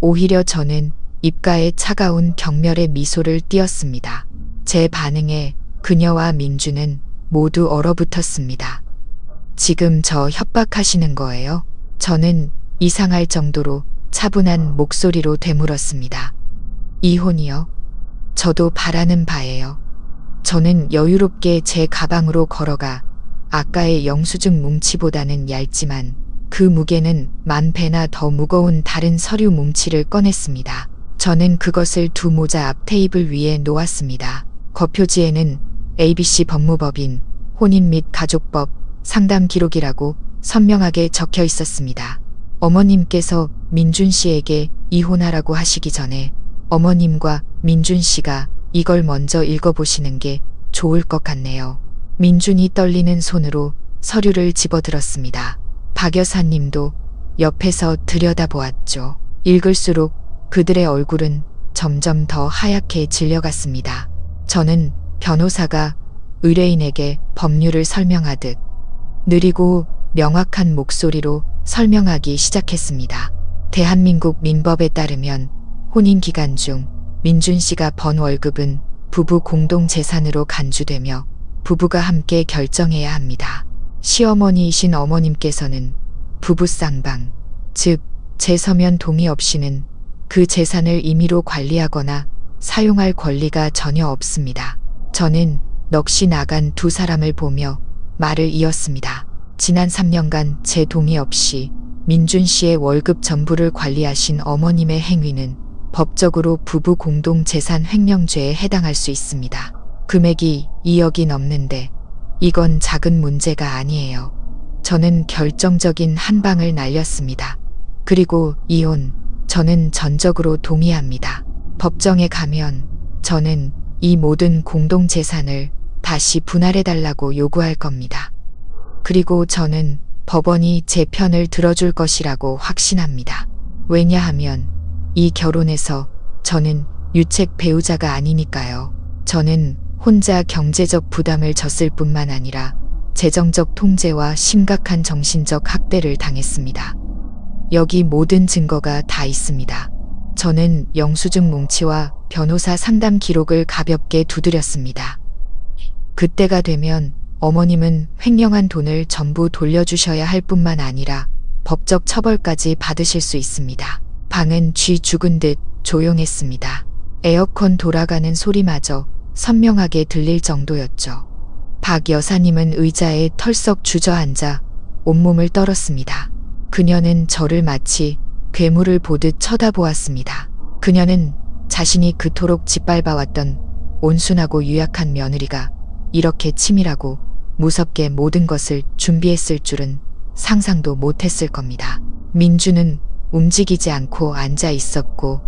오히려 저는 입가에 차가운 경멸의 미소를 띄었습니다. 제 반응에 그녀와 민주는 모두 얼어붙었습니다. 지금 저 협박하시는 거예요? 저는 이상할 정도로 차분한 목소리로 되물었습니다. 이혼이요? 저도 바라는 바예요. 저는 여유롭게 제 가방으로 걸어가 아까의 영수증 뭉치보다는 얇지만 그 무게는 10,000배나 더 무거운 다른 서류 뭉치를 꺼냈습니다. 저는 그것을 두 모자 앞 테이블 위에 놓았습니다. 겉표지에는 ABC 법무법인, 혼인 및 가족법, 상담 기록이라고 선명하게 적혀 있었습니다. 어머님께서 민준 씨에게 이혼하라고 하시기 전에 어머님과 민준 씨가 이걸 먼저 읽어보시는 게 좋을 것 같네요. 민준이 떨리는 손으로 서류를 집어들었습니다. 박 여사님도 옆에서 들여다보았죠. 읽을수록 그들의 얼굴은 점점 더 하얗게 질려갔습니다. 저는 변호사가 의뢰인에게 법률을 설명하듯 느리고 명확한 목소리로 설명하기 시작했습니다. 대한민국 민법에 따르면 혼인 기간 중 민준 씨가 번 월급은 부부 공동 재산으로 간주되며 부부가 함께 결정해야 합니다. 시어머니이신 어머님께서는 부부 쌍방, 즉 제 서면 동의 없이는 그 재산을 임의로 관리하거나 사용할 권리가 전혀 없습니다. 저는 넋이 나간 두 사람을 보며 말을 이었습니다. 지난 3년간 제 동의 없이 민준 씨의 월급 전부를 관리하신 어머님의 행위는 법적으로 부부 공동 재산 횡령죄에 해당할 수 있습니다. 금액이 2억이 넘는데 이건 작은 문제가 아니에요. 저는 결정적인 한 방을 날렸습니다. 그리고 이혼, 저는 전적으로 동의합니다. 법정에 가면 저는 이 모든 공동재산을 다시 분할해달라고 요구할 겁니다. 그리고 저는 법원이 제 편을 들어줄 것이라고 확신합니다. 왜냐하면 이 결혼에서 저는 유책 배우자가 아니니까요. 저는 혼자 경제적 부담을 졌을 뿐만 아니라 재정적 통제와 심각한 정신적 학대를 당했습니다. 여기 모든 증거가 다 있습니다. 저는 영수증 뭉치와 변호사 상담 기록을 가볍게 두드렸습니다. 그때가 되면 어머님은 횡령한 돈을 전부 돌려주셔야 할 뿐만 아니라 법적 처벌까지 받으실 수 있습니다. 방은 쥐 죽은 듯 조용했습니다. 에어컨 돌아가는 소리마저 선명하게 들릴 정도였죠. 박 여사님은 의자에 털썩 주저앉아 온몸을 떨었습니다. 그녀는 저를 마치 괴물을 보듯 쳐다보았습니다. 그녀는 자신이 그토록 짓밟아왔던 온순하고 유약한 며느리가 이렇게 치밀하고 무섭게 모든 것을 준비했을 줄은 상상도 못했을 겁니다. 민주는 움직이지 않고 앉아 있었고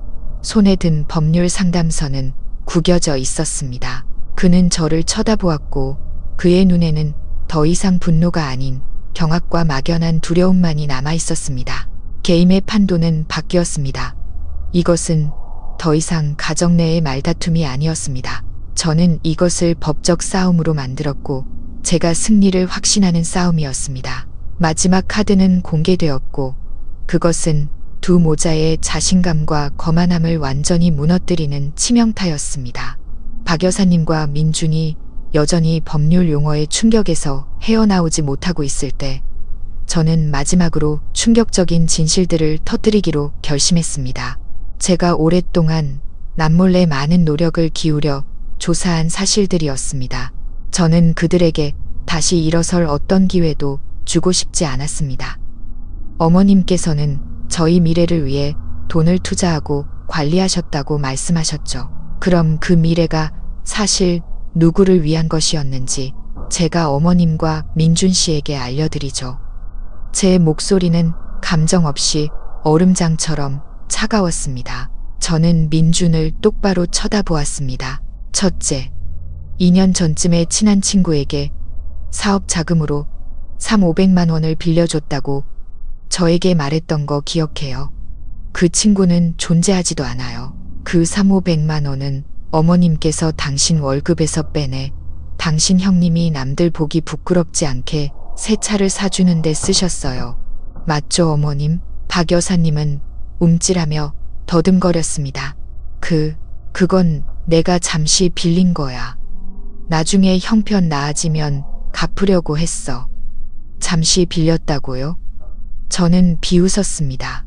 손에 든 법률 상담서는 구겨져 있었습니다. 그는 저를 쳐다보았고 그의 눈에는 더 이상 분노가 아닌 경악과 막연한 두려움만이 남아 있었습니다. 게임의 판도는 바뀌었습니다. 이것은 더 이상 가정 내의 말다툼이 아니었습니다. 저는 이것을 법적 싸움으로 만들었고 제가 승리를 확신하는 싸움이었습니다. 마지막 카드는 공개되었고 그것은 두 모자의 자신감과 거만함을 완전히 무너뜨리는 치명타였습니다. 박 여사님과 민준이 여전히 법률 용어의 충격에서 헤어나오지 못하고 있을 때 저는 마지막으로 충격적인 진실들을 터뜨리기로 결심했습니다. 제가 오랫동안 남몰래 많은 노력을 기울여 조사한 사실들이었습니다. 저는 그들에게 다시 일어설 어떤 기회도 주고 싶지 않았습니다. 어머님께서는 저희 미래를 위해 돈을 투자하고 관리하셨다고 말씀하셨죠. 그럼 그 미래가 사실 누구를 위한 것이었는지 제가 어머님과 민준 씨에게 알려드리죠. 제 목소리는 감정 없이 얼음장처럼 차가웠습니다. 저는 민준을 똑바로 쳐다보았습니다. 첫째, 2년 전쯤에 친한 친구에게 사업 자금으로 3,500만 원을 빌려줬다고 저에게 말했던 거 기억해요. 그 친구는 존재하지도 않아요. 그 3,500만 원은 어머님께서 당신 월급에서 빼내 당신 형님이 남들 보기 부끄럽지 않게 새 차를 사주는 데 쓰셨어요. 맞죠, 어머님? 박 여사님은 움찔하며 더듬거렸습니다. 그건 내가 잠시 빌린 거야. 나중에 형편 나아지면 갚으려고 했어. 잠시 빌렸다고요? 저는 비웃었습니다.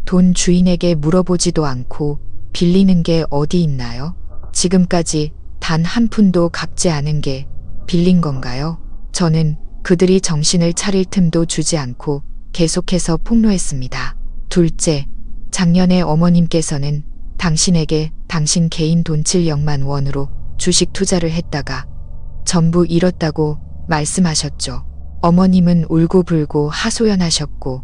돈 주인에게 물어보지도 않고 빌리는 게 어디 있나요? 지금까지 단 한 푼도 갚지 않은 게 빌린 건가요? 저는 그들이 정신을 차릴 틈도 주지 않고 계속해서 폭로했습니다. 둘째, 작년에 어머님께서는 당신에게 당신 개인 돈 7억만 원으로 주식 투자를 했다가 전부 잃었다고 말씀하셨죠. 어머님은 울고불고 하소연하셨고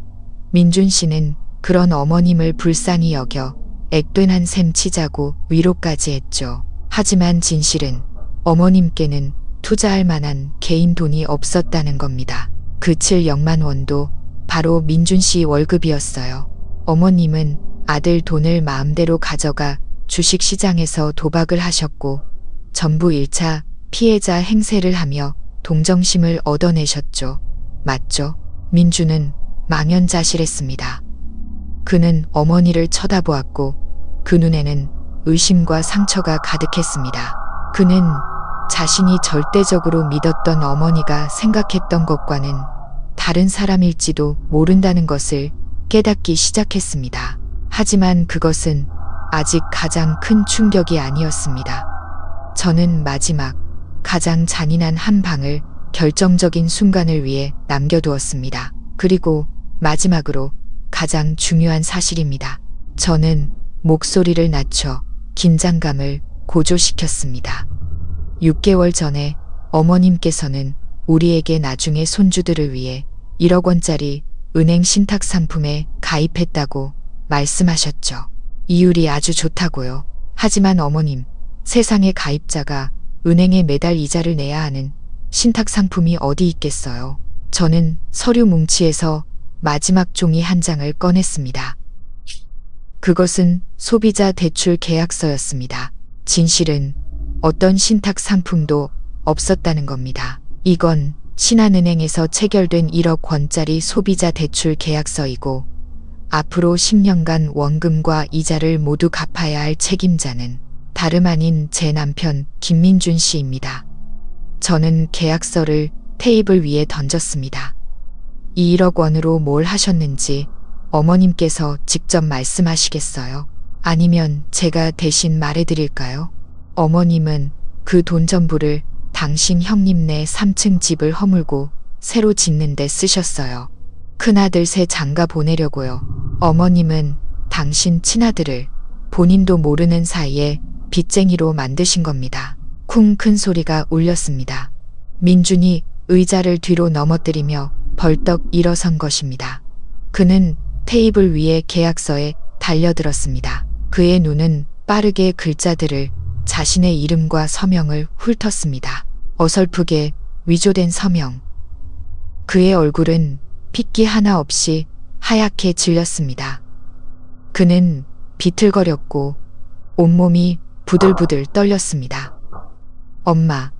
민준 씨는 그런 어머님을 불쌍히 여겨 액된한 셈 치자고 위로까지 했죠. 하지만 진실은 어머님께는 투자할 만한 개인 돈이 없었다는 겁니다. 그 7억만 원도 바로 민준 씨 월급이었어요. 어머님은 아들 돈을 마음대로 가져가 주식시장에서 도박을 하셨고 전부 1차 피해자 행세를 하며 동정심을 얻어내셨죠. 맞죠? 민준은 망연자실했습니다. 그는 어머니를 쳐다보았고 그 눈에는 의심과 상처가 가득했습니다. 그는 자신이 절대적으로 믿었던 어머니가 생각했던 것과는 다른 사람일지도 모른다는 것을 깨닫기 시작했습니다. 하지만 그것은 아직 가장 큰 충격이 아니었습니다. 저는 마지막 가장 잔인한 한 방을 결정적인 순간을 위해 남겨두었습니다. 그리고 마지막으로 가장 중요한 사실입니다. 저는 목소리를 낮춰 긴장감을 고조시켰습니다. 6개월 전에 어머님께서는 우리에게 나중에 손주들을 위해 1억 원짜리 은행 신탁 상품에 가입했다고 말씀하셨죠. 이율이 아주 좋다고요. 하지만 어머님, 세상에 가입자가 은행에 매달 이자를 내야 하는 신탁 상품이 어디 있겠어요. 저는 서류 뭉치에서 마지막 종이 한 장을 꺼냈습니다. 그것은 소비자 대출 계약서였습니다. 진실은 어떤 신탁 상품도 없었다는 겁니다. 이건 신한은행에서 체결된 1억 원짜리 소비자 대출 계약서이고 앞으로 10년간 원금과 이자를 모두 갚아야 할 책임자는 다름 아닌 제 남편 김민준 씨입니다. 저는 계약서를 테이블 위에 던졌습니다. 이 1억 원으로 뭘 하셨는지 어머님께서 직접 말씀하시겠어요? 아니면 제가 대신 말해드릴까요? 어머님은 그 돈 전부를 당신 형님네 3층 집을 허물고 새로 짓는 데 쓰셨어요. 큰아들 새 장가 보내려고요. 어머님은 당신 친아들을 본인도 모르는 사이에 빚쟁이로 만드신 겁니다. 쿵 큰 소리가 울렸습니다. 민준이 의자를 뒤로 넘어뜨리며 벌떡 일어선 것입니다. 그는 테이블 위에 계약서에 달려들었습니다. 그의 눈은 빠르게 글자들을 자신의 이름과 서명을 훑었습니다. 어설프게 위조된 서명. 그의 얼굴은 핏기 하나 없이 하얗게 질렸습니다. 그는 비틀거렸고 온몸이 부들부들 떨렸습니다. 엄마,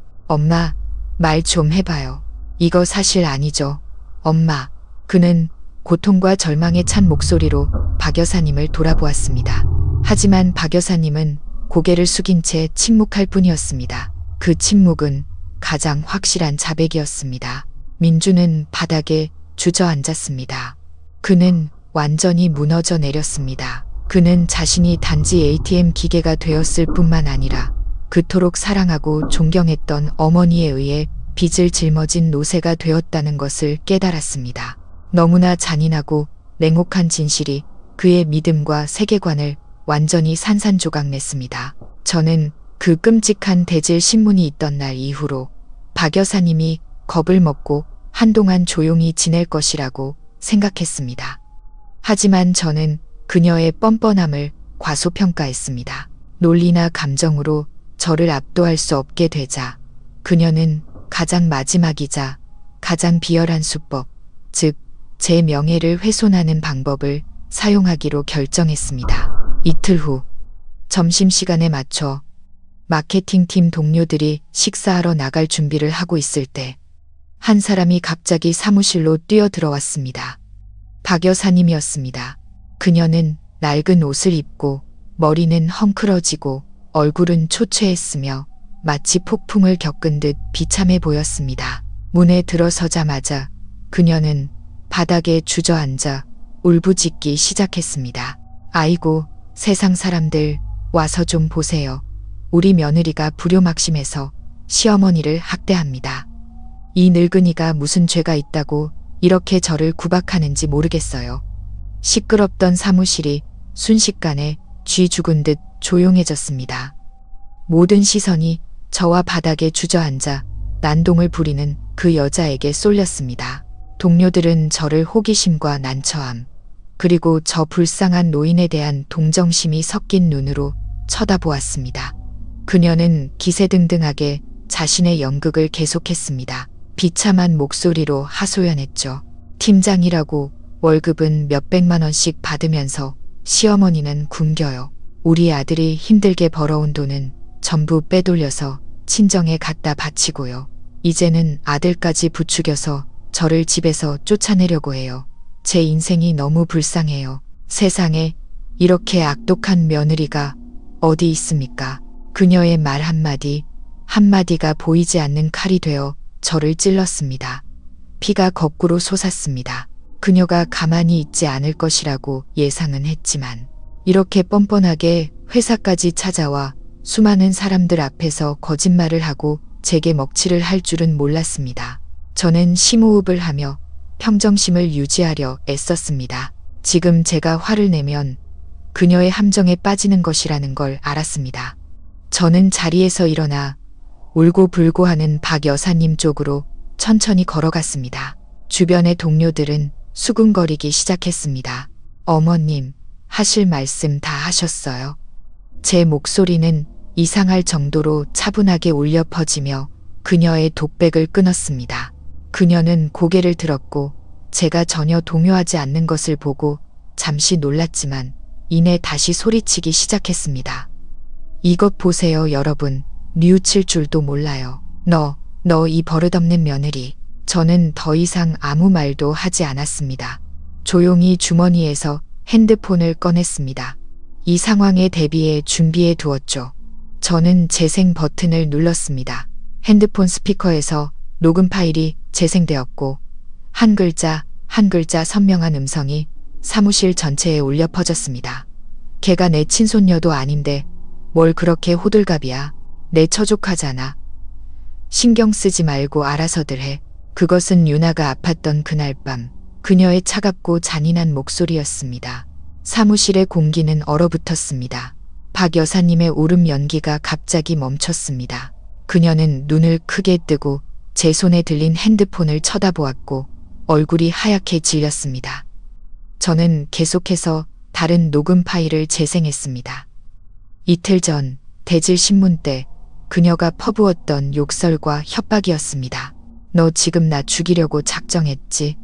말 좀 해봐요. 이거 사실 아니죠, 엄마. 그는 고통과 절망에 찬 목소리로 박 여사님을 돌아보았습니다. 하지만 박 여사님은 고개를 숙인 채 침묵할 뿐이었습니다. 그 침묵은 가장 확실한 자백이었습니다. 민주는 바닥에 주저앉았습니다. 그는 완전히 무너져 내렸습니다. 그는 자신이 단지 ATM 기계가 되었을 뿐만 아니라 그토록 사랑하고 존경했던 어머니에 의해 빚을 짊어진 노새가 되었다는 것을 깨달았습니다. 너무나 잔인하고 냉혹한 진실이 그의 믿음과 세계관을 완전히 산산조각냈습니다. 저는 그 끔찍한 대질 신문이 있던 날 이후로 박 여사님이 겁을 먹고 한동안 조용히 지낼 것이라고 생각했습니다. 하지만 저는 그녀의 뻔뻔함을 과소평가했습니다. 논리나 감정으로 저를 압도할 수 없게 되자 그녀는 가장 마지막이자 가장 비열한 수법, 즉 제 명예를 훼손하는 방법을 사용하기로 결정했습니다. 이틀 후 점심시간에 맞춰 마케팅팀 동료들이 식사하러 나갈 준비를 하고 있을 때 한 사람이 갑자기 사무실로 뛰어들어왔습니다. 박 여사님이었습니다. 그녀는 낡은 옷을 입고 머리는 헝클어지고 얼굴은 초췌했으며 마치 폭풍을 겪은 듯 비참해 보였습니다. 문에 들어서자마자 그녀는 바닥에 주저앉아 울부짖기 시작했습니다. 아이고, 세상 사람들, 와서 좀 보세요. 우리 며느리가 불효막심해서 시어머니를 학대합니다. 이 늙은이가 무슨 죄가 있다고 이렇게 저를 구박하는지 모르겠어요. 시끄럽던 사무실이 순식간에 쥐 죽은 듯 조용해졌습니다. 모든 시선이 저와 바닥에 주저앉아 난동을 부리는 그 여자에게 쏠렸습니다. 동료들은 저를 호기심과 난처함, 그리고 저 불쌍한 노인에 대한 동정심이 섞인 눈으로 쳐다보았습니다. 그녀는 기세등등하게 자신의 연극을 계속했습니다. 비참한 목소리로 하소연했죠. 팀장이라고 월급은 몇백만 원씩 받으면서 시어머니는 굶겨요. 우리 아들이 힘들게 벌어온 돈은 전부 빼돌려서 친정에 갖다 바치고요. 이제는 아들까지 부추겨서 저를 집에서 쫓아내려고 해요. 제 인생이 너무 불쌍해요. 세상에 이렇게 악독한 며느리가 어디 있습니까? 그녀의 말 한마디가 보이지 않는 칼이 되어 저를 찔렀습니다. 피가 거꾸로 솟았습니다. 그녀가 가만히 있지 않을 것이라고 예상은 했지만 이렇게 뻔뻔하게 회사까지 찾아와 수많은 사람들 앞에서 거짓말을 하고 제게 먹칠을 할 줄은 몰랐습니다. 저는 심호흡을 하며 평정심을 유지하려 애썼습니다. 지금 제가 화를 내면 그녀의 함정에 빠지는 것이라는 걸 알았습니다. 저는 자리에서 일어나 울고불고하는 박 여사님 쪽으로 천천히 걸어갔습니다. 주변의 동료들은 수군거리기 시작했습니다. 어머님, 하실 말씀 다 하셨어요. 제 목소리는 이상할 정도로 차분하게 울려 퍼지며 그녀의 독백을 끊었습니다. 그녀는 고개를 들었고 제가 전혀 동요하지 않는 것을 보고 잠시 놀랐지만 이내 다시 소리치기 시작했습니다. 이것 보세요, 여러분. 뉘우칠 줄도 몰라요. 너 이 버릇없는 며느리. 저는 더 이상 아무 말도 하지 않았습니다. 조용히 주머니에서 핸드폰을 꺼냈습니다. 이 상황에 대비해 준비해 두었죠. 저는 재생 버튼을 눌렀습니다. 핸드폰 스피커에서 녹음 파일이 재생되었고 한 글자 한 글자 선명한 음성이 사무실 전체에 울려 퍼졌습니다. 걔가 내 친손녀도 아닌데 뭘 그렇게 호들갑이야. 내 처족하잖아. 신경 쓰지 말고 알아서들 해. 그것은 유나가 아팠던 그날 밤 그녀의 차갑고 잔인한 목소리였습니다. 사무실의 공기는 얼어붙었습니다. 박 여사님의 울음 연기가 갑자기 멈췄습니다. 그녀는 눈을 크게 뜨고 제 손에 들린 핸드폰을 쳐다보았고 얼굴이 하얗게 질렸습니다. 저는 계속해서 다른 녹음 파일을 재생했습니다. 이틀 전 대질신문 때 그녀가 퍼부었던 욕설과 협박이었습니다. 너 지금 나 죽이려고 작정했지?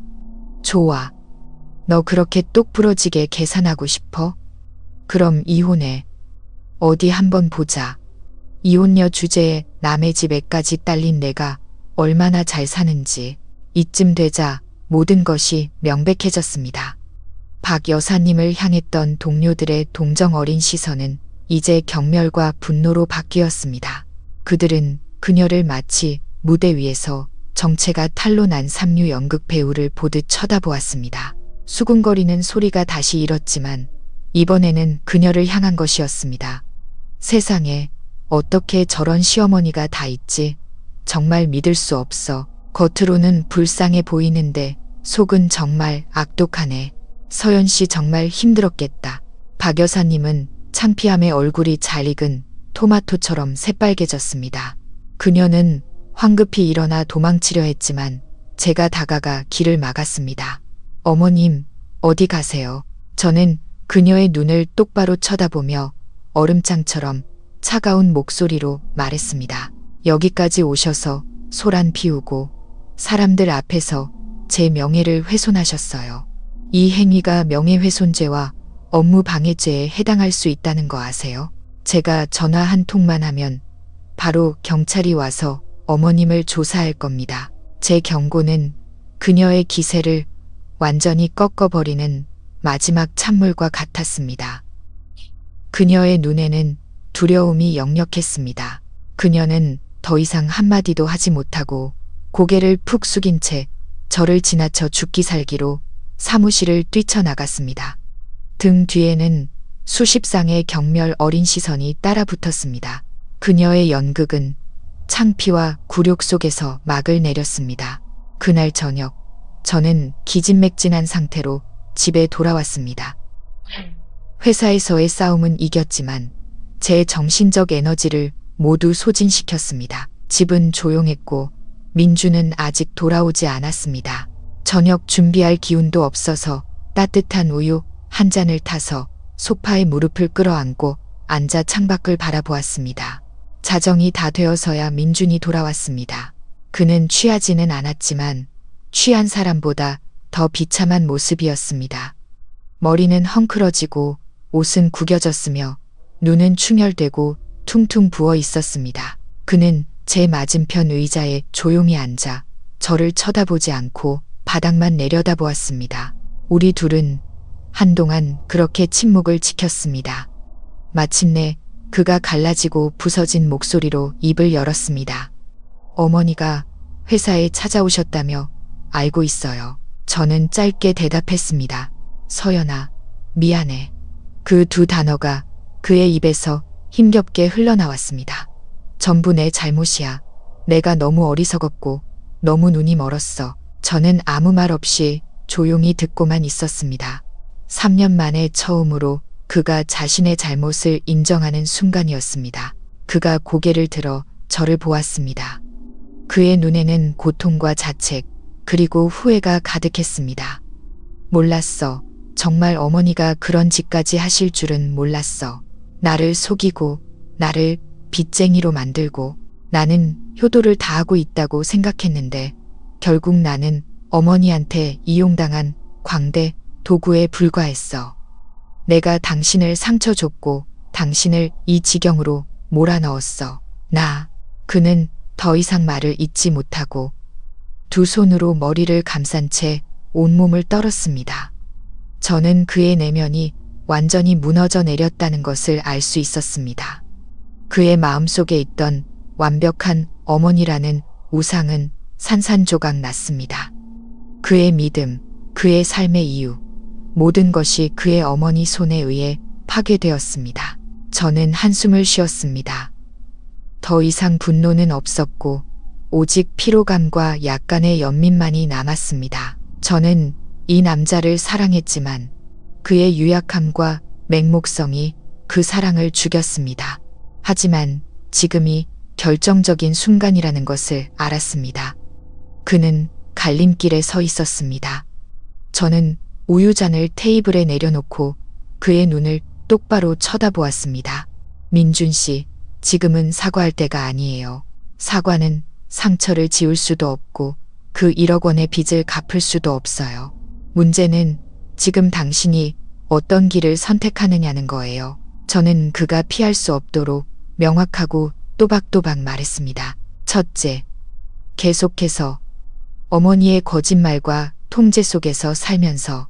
좋아. 너 그렇게 똑 부러지게 계산하고 싶어? 그럼 이혼해. 어디 한번 보자. 이혼녀 주제에 남의 집 애까지 딸린 내가 얼마나 잘 사는지. 이쯤 되자 모든 것이 명백해졌습니다. 박 여사님을 향했던 동료들의 동정 어린 시선은 이제 경멸과 분노로 바뀌었습니다. 그들은 그녀를 마치 무대 위에서 정체가 탈로 난 삼류 연극 배우를 보듯 쳐다보았습니다. 수군거리는 소리가 다시 일었지만 이번에는 그녀를 향한 것이었습니다. 세상에 어떻게 저런 시어머니가 다 있지? 정말 믿을 수 없어. 겉으로는 불쌍해 보이는데 속은 정말 악독하네. 서연 씨 정말 힘들었겠다. 박 여사님은 창피함에 얼굴이 잘 익은 토마토처럼 새빨개졌습니다. 그녀는 황급히 일어나 도망치려 했지만 제가 다가가 길을 막았습니다. 어머님, 어디 가세요? 저는 그녀의 눈을 똑바로 쳐다보며 얼음장처럼 차가운 목소리로 말했습니다. 여기까지 오셔서 소란 피우고 사람들 앞에서 제 명예를 훼손하셨어요. 이 행위가 명예훼손죄와 업무방해죄에 해당할 수 있다는 거 아세요? 제가 전화 한 통만 하면 바로 경찰이 와서 어머님을 조사할 겁니다. 제 경고는 그녀의 기세를 완전히 꺾어버리는 마지막 찬물과 같았습니다. 그녀의 눈에는 두려움이 역력했습니다. 그녀는 더 이상 한마디도 하지 못하고 고개를 푹 숙인 채 저를 지나쳐 죽기 살기로 사무실을 뛰쳐나갔습니다. 등 뒤에는 수십 쌍의 경멸 어린 시선이 따라붙었습니다. 그녀의 연극은 창피와 굴욕 속에서 막을 내렸습니다. 그날 저녁, 저는 기진맥진한 상태로 집에 돌아왔습니다. 회사에서의 싸움은 이겼지만 제 정신적 에너지를 모두 소진시켰습니다. 집은 조용했고 민주는 아직 돌아오지 않았습니다. 저녁 준비할 기운도 없어서 따뜻한 우유 한 잔을 타서 소파에 무릎을 끌어안고 앉아 창밖을 바라보았습니다. 자정이 다 되어서야 민준이 돌아왔습니다. 그는 취하지는 않았지만 취한 사람보다 더 비참한 모습이었습니다. 머리는 헝클어지고 옷은 구겨졌으며 눈은 충혈되고 퉁퉁 부어 있었습니다. 그는 제 맞은편 의자에 조용히 앉아 저를 쳐다보지 않고 바닥만 내려다보았습니다. 우리 둘은 한동안 그렇게 침묵을 지켰습니다. 마침내 그가 갈라지고 부서진 목소리로 입을 열었습니다. 어머니가 회사에 찾아오셨다며 알고 있어요. 저는 짧게 대답했습니다. 서연아, 미안해. 그 두 단어가 그의 입에서 힘겹게 흘러나왔습니다. 전부 내 잘못이야. 내가 너무 어리석었고 너무 눈이 멀었어. 저는 아무 말 없이 조용히 듣고만 있었습니다. 3년 만에 처음으로 그가 자신의 잘못을 인정하는 순간이었습니다. 그가 고개를 들어 저를 보았습니다. 그의 눈에는 고통과 자책, 그리고 후회가 가득했습니다. 몰랐어. 정말 어머니가 그런 짓까지 하실 줄은 몰랐어. 나를 속이고 나를 빚쟁이로 만들고 나는 효도를 다하고 있다고 생각했는데 결국 나는 어머니한테 이용당한 광대 도구에 불과했어. 내가 당신을 상처 줬고 당신을 이 지경으로 몰아넣었어. 그는 더 이상 말을 잇지 못하고 두 손으로 머리를 감싼 채 온몸을 떨었습니다. 저는 그의 내면이 완전히 무너져 내렸다는 것을 알 수 있었습니다. 그의 마음속에 있던 완벽한 어머니라는 우상은 산산조각 났습니다. 그의 믿음, 그의 삶의 이유, 모든 것이 그의 어머니 손에 의해 파괴되었습니다. 저는 한숨을 쉬었습니다. 더 이상 분노는 없었고 오직 피로감과 약간의 연민만이 남았습니다. 저는 이 남자를 사랑했지만 그의 유약함과 맹목성이 그 사랑을 죽였습니다. 하지만 지금이 결정적인 순간이라는 것을 알았습니다. 그는 갈림길에 서 있었습니다. 저는 우유잔을 테이블에 내려놓고 그의 눈을 똑바로 쳐다보았습니다. 민준 씨, 지금은 사과할 때가 아니에요. 사과는 상처를 지울 수도 없고 그 1억 원의 빚을 갚을 수도 없어요. 문제는 지금 당신이 어떤 길을 선택하느냐는 거예요. 저는 그가 피할 수 없도록 명확하고 또박또박 말했습니다. 첫째, 계속해서 어머니의 거짓말과 통제 속에서 살면서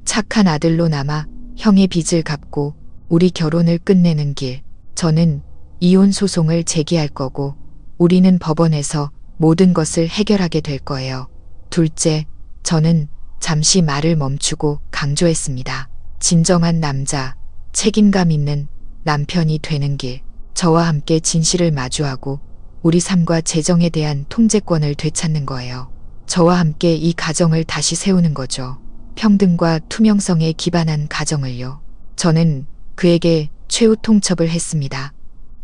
착한 아들로 남아 형의 빚을 갚고 우리 결혼을 끝내는 길. 저는 이혼 소송을 제기할 거고 우리는 법원에서 모든 것을 해결하게 될 거예요. 둘째, 저는 잠시 말을 멈추고 강조했습니다. 진정한 남자, 책임감 있는 남편이 되는 길. 저와 함께 진실을 마주하고 우리 삶과 재정에 대한 통제권을 되찾는 거예요. 저와 함께 이 가정을 다시 세우는 거죠. 평등과 투명성에 기반한 가정을요. 저는 그에게 최후 통첩을 했습니다.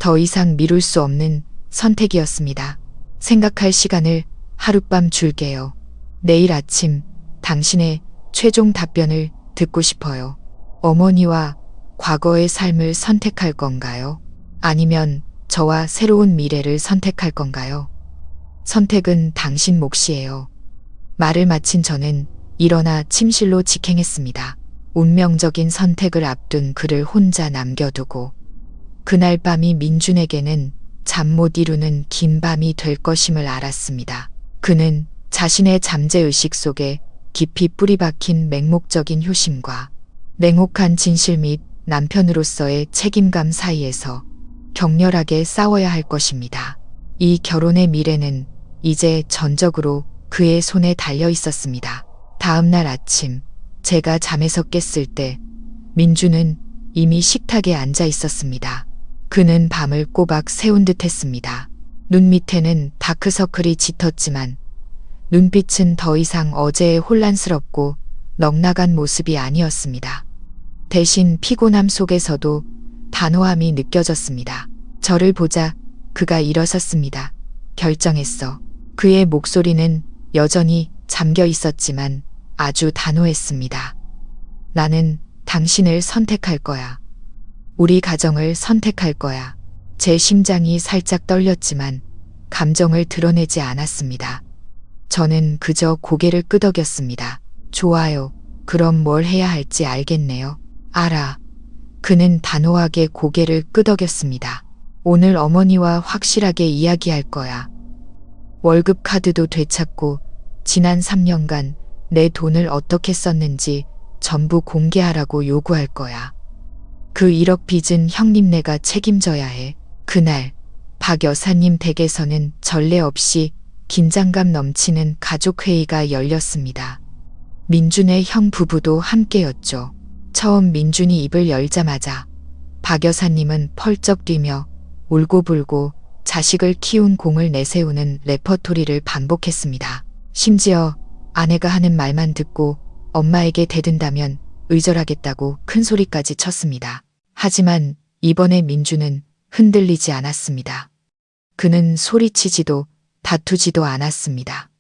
더 이상 미룰 수 없는 선택이었습니다. 생각할 시간을 하룻밤 줄게요. 내일 아침 당신의 최종 답변을 듣고 싶어요. 어머니와 과거의 삶을 선택할 건가요? 아니면 저와 새로운 미래를 선택할 건가요? 선택은 당신 몫이에요. 말을 마친 저는 일어나 침실로 직행했습니다. 운명적인 선택을 앞둔 그를 혼자 남겨두고 그날 밤이 민준에게는 잠 못 이루는 긴 밤이 될 것임을 알았습니다. 그는 자신의 잠재의식 속에 깊이 뿌리박힌 맹목적인 효심과 냉혹한 진실 및 남편으로서의 책임감 사이에서 격렬하게 싸워야 할 것입니다. 이 결혼의 미래는 이제 전적으로 그의 손에 달려 있었습니다. 다음 날 아침 제가 잠에서 깼을 때 민주는 이미 식탁에 앉아 있었습니다. 그는 밤을 꼬박 새운 듯 했습니다. 눈 밑에는 다크서클이 짙었지만 눈빛은 더 이상 어제의 혼란스럽고 넉나간 모습이 아니었습니다. 대신 피곤함 속에서도 단호함이 느껴졌습니다. 저를 보자 그가 일어섰습니다. 결정했어. 그의 목소리는 여전히 잠겨 있었지만 아주 단호했습니다. 나는 당신을 선택할 거야. 우리 가정을 선택할 거야. 제 심장이 살짝 떨렸지만 감정을 드러내지 않았습니다. 저는 그저 고개를 끄덕였습니다. 좋아요. 그럼 뭘 해야 할지 알겠네요. 알아. 그는 단호하게 고개를 끄덕였습니다. 오늘 어머니와 확실하게 이야기할 거야. 월급 카드도 되찾고 지난 3년간 내 돈을 어떻게 썼는지 전부 공개하라고 요구할 거야. 그 1억 빚은 형님네가 책임져야 해. 그날 박 여사님 댁에서는 전례 없이 긴장감 넘치는 가족회의가 열렸습니다. 민준의 형 부부도 함께였죠. 처음 민준이 입을 열자마자 박 여사님은 펄쩍 뛰며 울고불고 자식을 키운 공을 내세우는 레퍼토리를 반복했습니다. 심지어 아내가 하는 말만 듣고 엄마에게 대든다면 의절하겠다고 큰 소리까지 쳤습니다. 하지만 이번에 민주는 흔들리지 않았습니다. 그는 소리치지도 다투지도 않았습니다.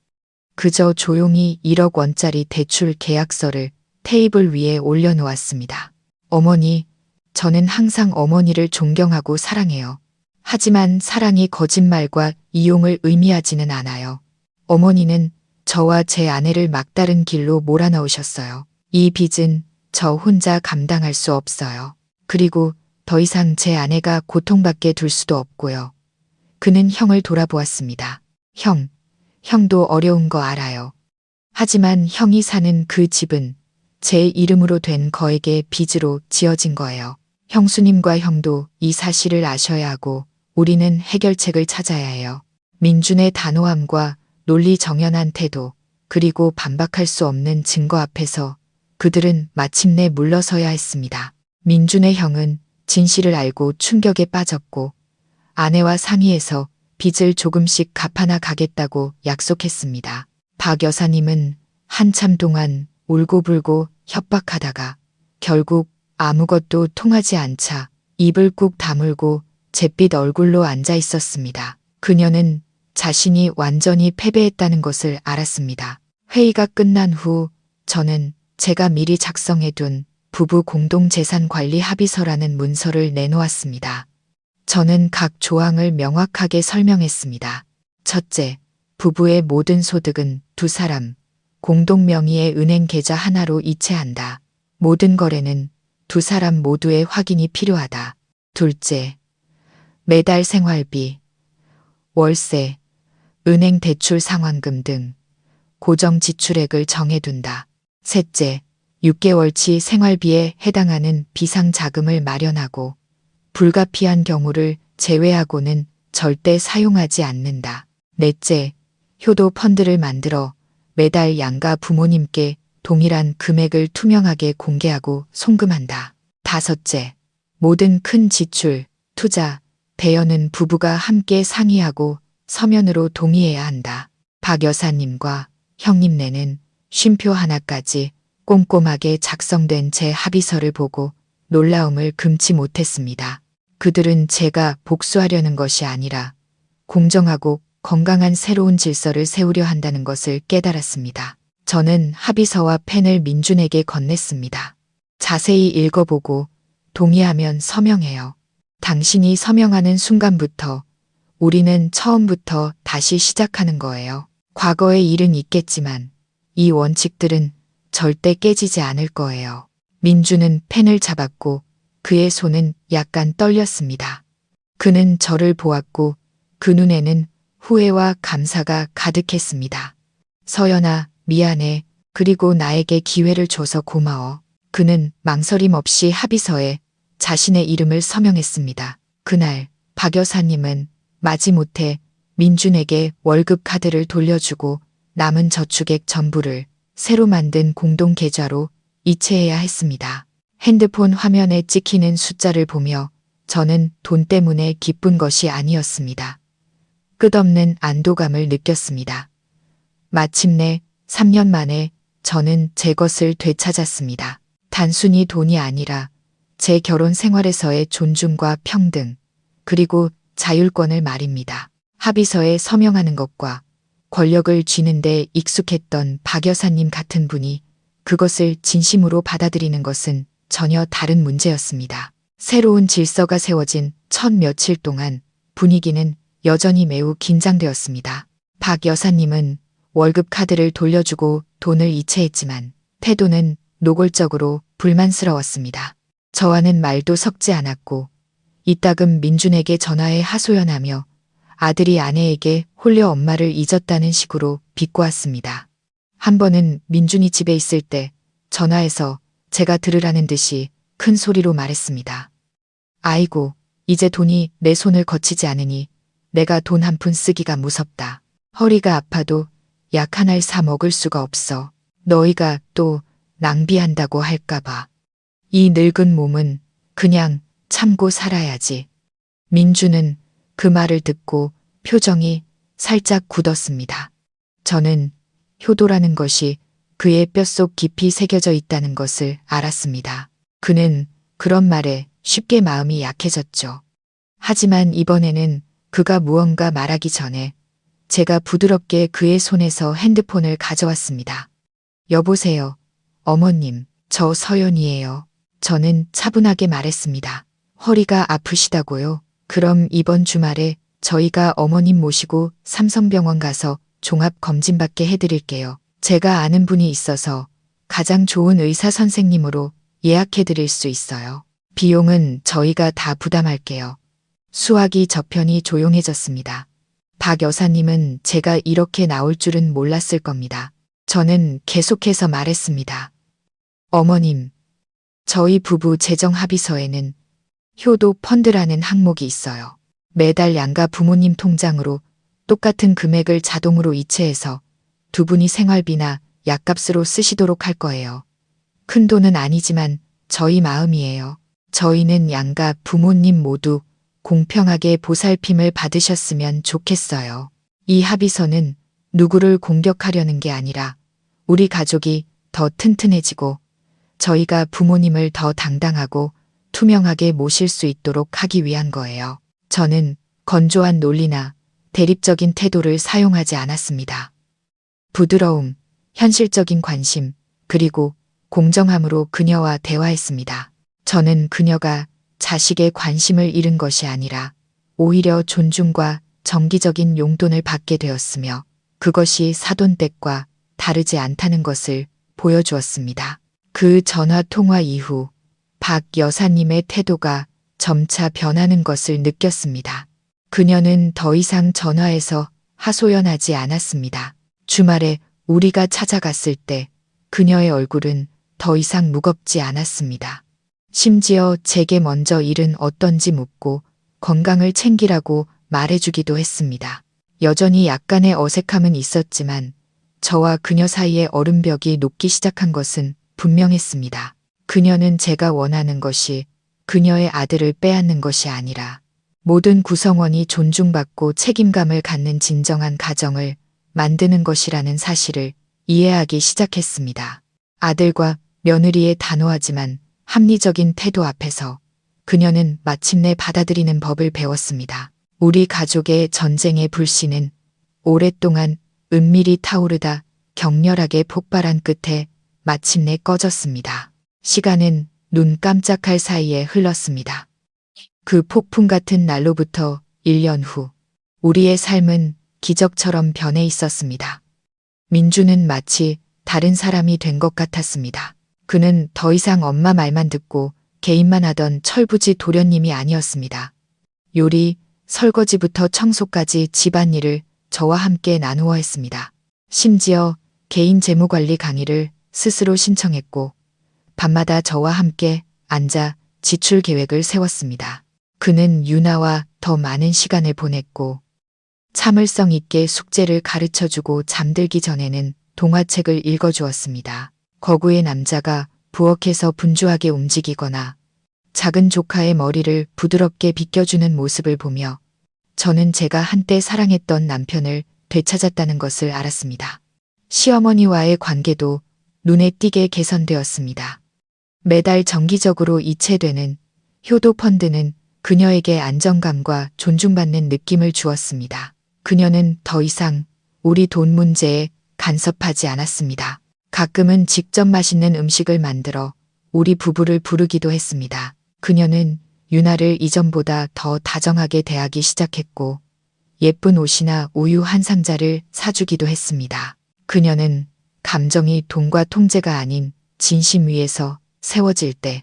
그저 조용히 1억 원짜리 대출 계약서를 테이블 위에 올려놓았습니다. 어머니, 저는 항상 어머니를 존경하고 사랑해요. 하지만 사랑이 거짓말과 이용을 의미하지는 않아요. 어머니는 저와 제 아내를 막다른 길로 몰아넣으셨어요. 이 빚은 저 혼자 감당할 수 없어요. 그리고 더 이상 제 아내가 고통받게 둘 수도 없고요. 그는 형을 돌아보았습니다. 형도 어려운 거 알아요. 하지만 형이 사는 그 집은 제 이름으로 된 거액의 빚으로 지어진 거예요. 형수님과 형도 이 사실을 아셔야 하고 우리는 해결책을 찾아야 해요. 민준의 단호함과 논리 정연한 태도, 그리고 반박할 수 없는 증거 앞에서 그들은 마침내 물러서야 했습니다. 민준의 형은 진실을 알고 충격에 빠졌고 아내와 상의해서 빚을 조금씩 갚아나 가겠다고 약속했습니다. 박 여사님은 한참 동안 울고불고 협박하다가 결국 아무것도 통하지 않자 입을 꾹 다물고 잿빛 얼굴로 앉아 있었습니다. 그녀는 자신이 완전히 패배했다는 것을 알았습니다. 회의가 끝난 후 저는 제가 미리 작성해둔 부부 공동재산관리 합의서라는 문서를 내놓았습니다. 저는 각 조항을 명확하게 설명했습니다. 첫째, 부부의 모든 소득은 두 사람 공동 명의의 은행 계좌 하나로 이체한다. 모든 거래는 두 사람 모두의 확인이 필요하다. 둘째, 매달 생활비, 월세, 은행 대출 상환금 등 고정 지출액을 정해둔다. 셋째, 6개월치 생활비에 해당하는 비상자금을 마련하고 불가피한 경우를 제외하고는 절대 사용하지 않는다. 넷째, 효도 펀드를 만들어 매달 양가 부모님께 동일한 금액을 투명하게 공개하고 송금한다. 다섯째, 모든 큰 지출, 투자, 대여는 부부가 함께 상의하고 서면으로 동의해야 한다. 박 여사님과 형님네는 쉼표 하나까지 꼼꼼하게 작성된 제 합의서를 보고 놀라움을 금치 못했습니다. 그들은 제가 복수하려는 것이 아니라 공정하고 건강한 새로운 질서를 세우려 한다는 것을 깨달았습니다. 저는 합의서와 펜을 민준에게 건넸습니다. 자세히 읽어보고 동의하면 서명해요. 당신이 서명하는 순간부터 우리는 처음부터 다시 시작하는 거예요. 과거의 일은 있겠지만 이 원칙들은 절대 깨지지 않을 거예요. 민준은 펜을 잡았고 그의 손은 약간 떨렸습니다. 그는 저를 보았고 그 눈에는 후회와 감사가 가득했습니다. 서연아, 미안해. 그리고 나에게 기회를 줘서 고마워. 그는 망설임 없이 합의서에 자신의 이름을 서명했습니다. 그날 박 여사님은 마지못해 민준에게 월급 카드를 돌려주고 남은 저축액 전부를 새로 만든 공동 계좌로 이체해야 했습니다. 핸드폰 화면에 찍히는 숫자를 보며 저는 돈 때문에 기쁜 것이 아니었습니다. 끝없는 안도감을 느꼈습니다. 마침내 3년 만에 저는 제 것을 되찾았습니다. 단순히 돈이 아니라 제 결혼 생활에서의 존중과 평등, 그리고 자율권을 말입니다. 합의서에 서명하는 것과 권력을 쥐는데 익숙했던 박 여사님 같은 분이 그것을 진심으로 받아들이는 것은 전혀 다른 문제였습니다. 새로운 질서가 세워진 첫 며칠 동안 분위기는 여전히 매우 긴장되었습니다. 박 여사님은 월급 카드를 돌려주고 돈을 이체했지만 태도는 노골적으로 불만스러웠습니다. 저와는 말도 섞지 않았고 이따금 민준에게 전화해 하소연하며 아들이 아내에게 홀려 엄마를 잊었다는 식으로 비꼬았습니다. 한 번은 민준이 집에 있을 때 전화해서 제가 들으라는 듯이 큰 소리로 말했습니다. 아이고, 이제 돈이 내 손을 거치지 않으니 내가 돈 한 푼 쓰기가 무섭다. 허리가 아파도 약 하나를 사 먹을 수가 없어. 너희가 또 낭비한다고 할까봐. 이 늙은 몸은 그냥 참고 살아야지. 민주는 그 말을 듣고 표정이 살짝 굳었습니다. 저는 효도라는 것이 그의 뼛속 깊이 새겨져 있다는 것을 알았습니다. 그는 그런 말에 쉽게 마음이 약해졌죠. 하지만 이번에는 그가 무언가 말하기 전에 제가 부드럽게 그의 손에서 핸드폰을 가져왔습니다. 여보세요. 어머님, 저 서연이에요. 저는 차분하게 말했습니다. 허리가 아프시다고요? 그럼 이번 주말에 저희가 어머님 모시고 삼성병원 가서 종합 검진받게 해드릴게요. 제가 아는 분이 있어서 가장 좋은 의사 선생님으로 예약해드릴 수 있어요. 비용은 저희가 다 부담할게요. 수화기 저편이 조용해졌습니다. 박 여사님은 제가 이렇게 나올 줄은 몰랐을 겁니다. 저는 계속해서 말했습니다. 어머님, 저희 부부 재정 합의서에는 효도 펀드라는 항목이 있어요. 매달 양가 부모님 통장으로 똑같은 금액을 자동으로 이체해서 두 분이 생활비나 약값으로 쓰시도록 할 거예요. 큰 돈은 아니지만 저희 마음이에요. 저희는 양가 부모님 모두 공평하게 보살핌을 받으셨으면 좋겠어요. 이 합의서는 누구를 공격하려는 게 아니라 우리 가족이 더 튼튼해지고 저희가 부모님을 더 당당하고 투명하게 모실 수 있도록 하기 위한 거예요. 저는 건조한 논리나 대립적인 태도를 사용하지 않았습니다. 부드러움, 현실적인 관심, 그리고 공정함으로 그녀와 대화했습니다. 저는 그녀가 자식의 관심을 잃은 것이 아니라 오히려 존중과 정기적인 용돈을 받게 되었으며 그것이 사돈댁과 다르지 않다는 것을 보여주었습니다. 그 전화 통화 이후 박 여사님의 태도가 점차 변하는 것을 느꼈습니다. 그녀는 더 이상 전화해서 하소연하지 않았습니다. 주말에 우리가 찾아갔을 때 그녀의 얼굴은 더 이상 무겁지 않았습니다. 심지어 제게 먼저 일은 어떤지 묻고 건강을 챙기라고 말해주기도 했습니다. 여전히 약간의 어색함은 있었지만 저와 그녀 사이의 얼음벽이 녹기 시작한 것은 분명했습니다. 그녀는 제가 원하는 것이 그녀의 아들을 빼앗는 것이 아니라 모든 구성원이 존중받고 책임감을 갖는 진정한 가정을 만드는 것이라는 사실을 이해하기 시작했습니다. 아들과 며느리의 단호하지만 합리적인 태도 앞에서 그녀는 마침내 받아들이는 법을 배웠습니다. 우리 가족의 전쟁의 불씨는 오랫동안 은밀히 타오르다 격렬하게 폭발한 끝에 마침내 꺼졌습니다. 시간은 눈 깜짝할 사이에 흘렀습니다. 그 폭풍 같은 날로부터 1년 후 우리의 삶은 기적처럼 변해 있었습니다. 민주는 마치 다른 사람이 된 것 같았습니다. 그는 더 이상 엄마 말만 듣고 개인만 하던 철부지 도련님이 아니었습니다. 요리, 설거지부터 청소까지 집안일을 저와 함께 나누어 했습니다. 심지어 개인 재무관리 강의를 스스로 신청했고 밤마다 저와 함께 앉아 지출 계획을 세웠습니다. 그는 유나와 더 많은 시간을 보냈고 참을성 있게 숙제를 가르쳐주고 잠들기 전에는 동화책을 읽어주었습니다. 거구의 남자가 부엌에서 분주하게 움직이거나 작은 조카의 머리를 부드럽게 빗겨주는 모습을 보며 저는 제가 한때 사랑했던 남편을 되찾았다는 것을 알았습니다. 시어머니와의 관계도 눈에 띄게 개선되었습니다. 매달 정기적으로 이체되는 효도 펀드는 그녀에게 안정감과 존중받는 느낌을 주었습니다. 그녀는 더 이상 우리 돈 문제에 간섭하지 않았습니다. 가끔은 직접 맛있는 음식을 만들어 우리 부부를 부르기도 했습니다. 그녀는 유나를 이전보다 더 다정하게 대하기 시작했고 예쁜 옷이나 우유 한 상자를 사주기도 했습니다. 그녀는 감정이 돈과 통제가 아닌 진심 위에서 세워질 때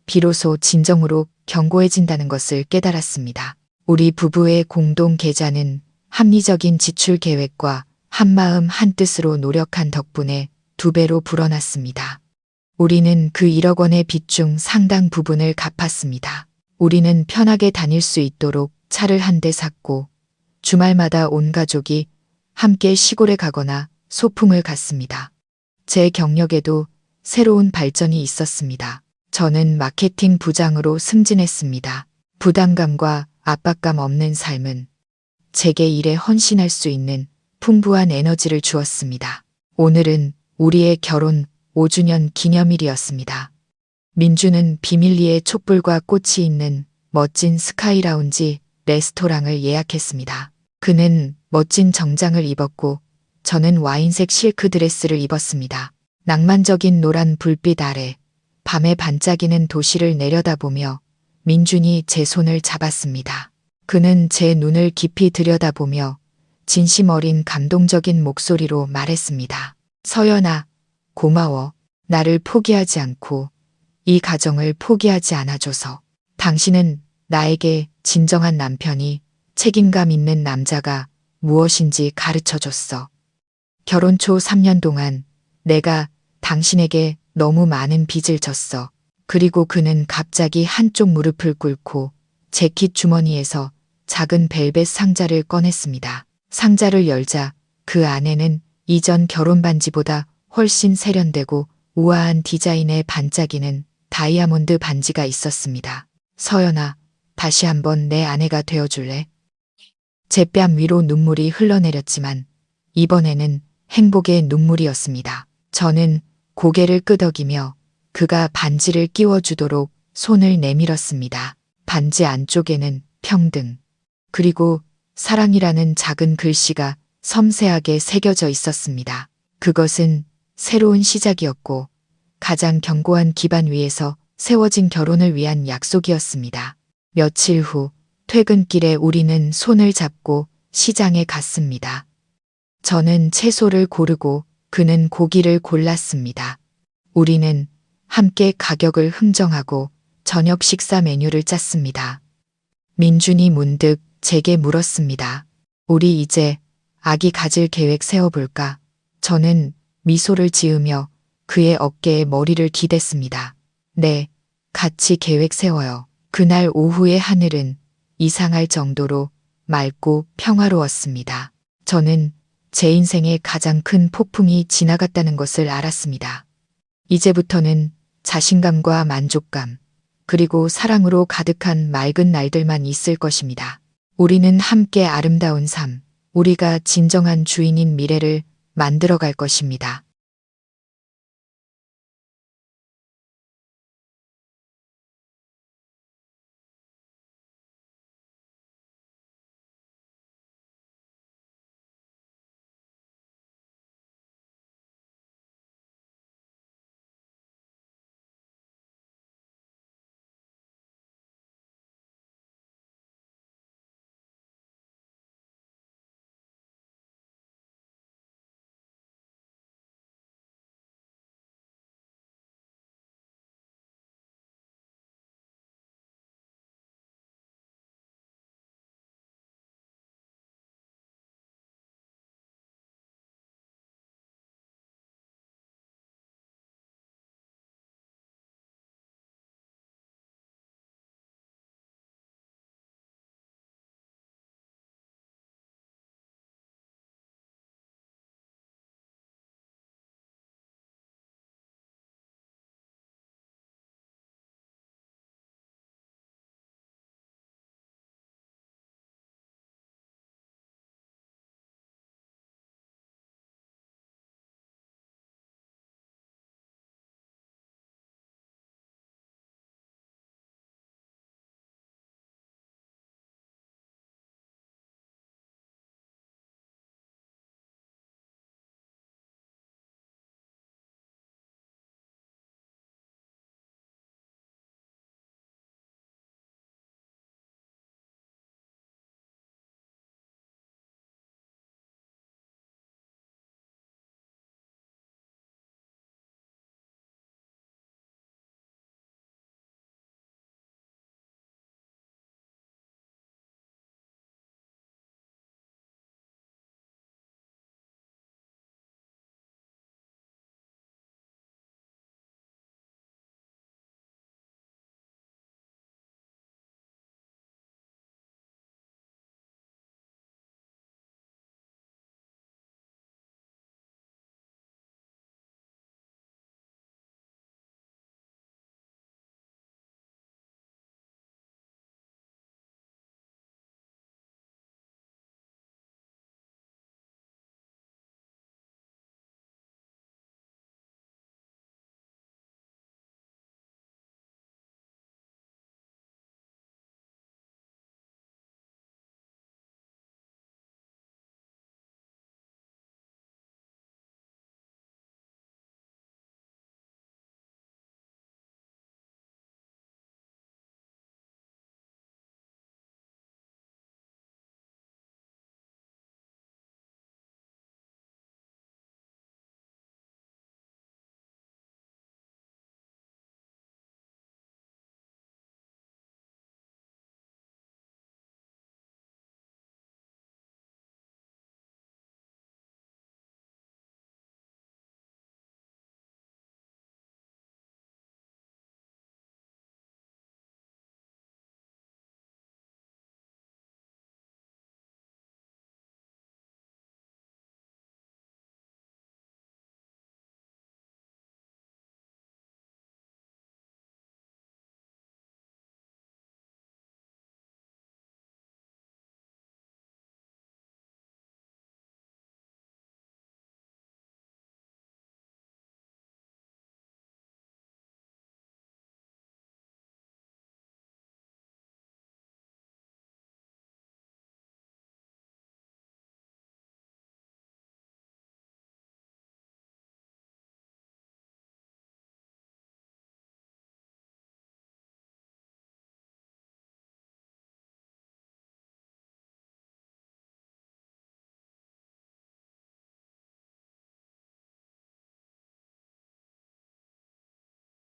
비로소 진정으로 견고해진다는 것을 깨달았습니다. 우리 부부의 공동 계좌는 합리적인 지출 계획과 한마음 한뜻으로 노력한 덕분에 2배로 불어났습니다. 우리는 그 1억 원의 빚 중 상당 부분을 갚았습니다. 우리는 편하게 다닐 수 있도록 차를 한 대 샀고 주말마다 온 가족이 함께 시골에 가거나 소풍을 갔습니다. 제 경력에도 새로운 발전이 있었습니다. 저는 마케팅 부장으로 승진했습니다. 부담감과 압박감 없는 삶은 제게 일에 헌신할 수 있는 풍부한 에너지를 주었습니다. 오늘은 우리의 결혼 5주년 기념일이었습니다. 민주는 비밀리에 촛불과 꽃이 있는 멋진 스카이 라운지 레스토랑을 예약했습니다. 그는 멋진 정장을 입었고 저는 와인색 실크 드레스를 입었습니다. 낭만적인 노란 불빛 아래 밤에 반짝이는 도시를 내려다보며 민준이 제 손을 잡았습니다. 그는 제 눈을 깊이 들여다보며 진심 어린 감동적인 목소리로 말했습니다. 서연아, 고마워. 나를 포기하지 않고 이 가정을 포기하지 않아줘서. 당신은 나에게 진정한 남편이 책임감 있는 남자가 무엇인지 가르쳐줬어. 결혼 초 3년 동안 내가 당신에게 너무 많은 빚을 졌어. 그리고 그는 갑자기 한쪽 무릎을 꿇고 재킷 주머니에서 작은 벨벳 상자를 꺼냈습니다. 상자를 열자 그 안에는 이전 결혼 반지보다 훨씬 세련되고 우아한 디자인의 반짝이는 다이아몬드 반지가 있었습니다. 서연아, 다시 한번 내 아내가 되어줄래? 제 뺨 위로 눈물이 흘러내렸지만 이번에는 행복의 눈물이었습니다. 저는 고개를 끄덕이며 그가 반지를 끼워주도록 손을 내밀었습니다. 반지 안쪽에는 평등, 그리고 사랑이라는 작은 글씨가 섬세하게 새겨져 있었습니다. 그것은 새로운 시작이었고 가장 견고한 기반 위에서 세워진 결혼을 위한 약속이었습니다. 며칠 후 퇴근길에 우리는 손을 잡고 시장에 갔습니다. 저는 채소를 고르고 그는 고기를 골랐습니다. 우리는 함께 가격을 흥정하고 저녁 식사 메뉴를 짰습니다. 민준이 문득 제게 물었습니다. 우리 이제 아기 가질 계획 세워볼까? 저는 미소를 지으며 그의 어깨에 머리를 기댔습니다. 네, 같이 계획 세워요. 그날 오후의 하늘은 이상할 정도로 맑고 평화로웠습니다. 저는 제 인생의 가장 큰 폭풍이 지나갔다는 것을 알았습니다. 이제부터는 자신감과 만족감, 그리고 사랑으로 가득한 맑은 날들만 있을 것입니다. 우리는 함께 아름다운 삶, 우리가 진정한 주인인 미래를 만들어갈 것입니다.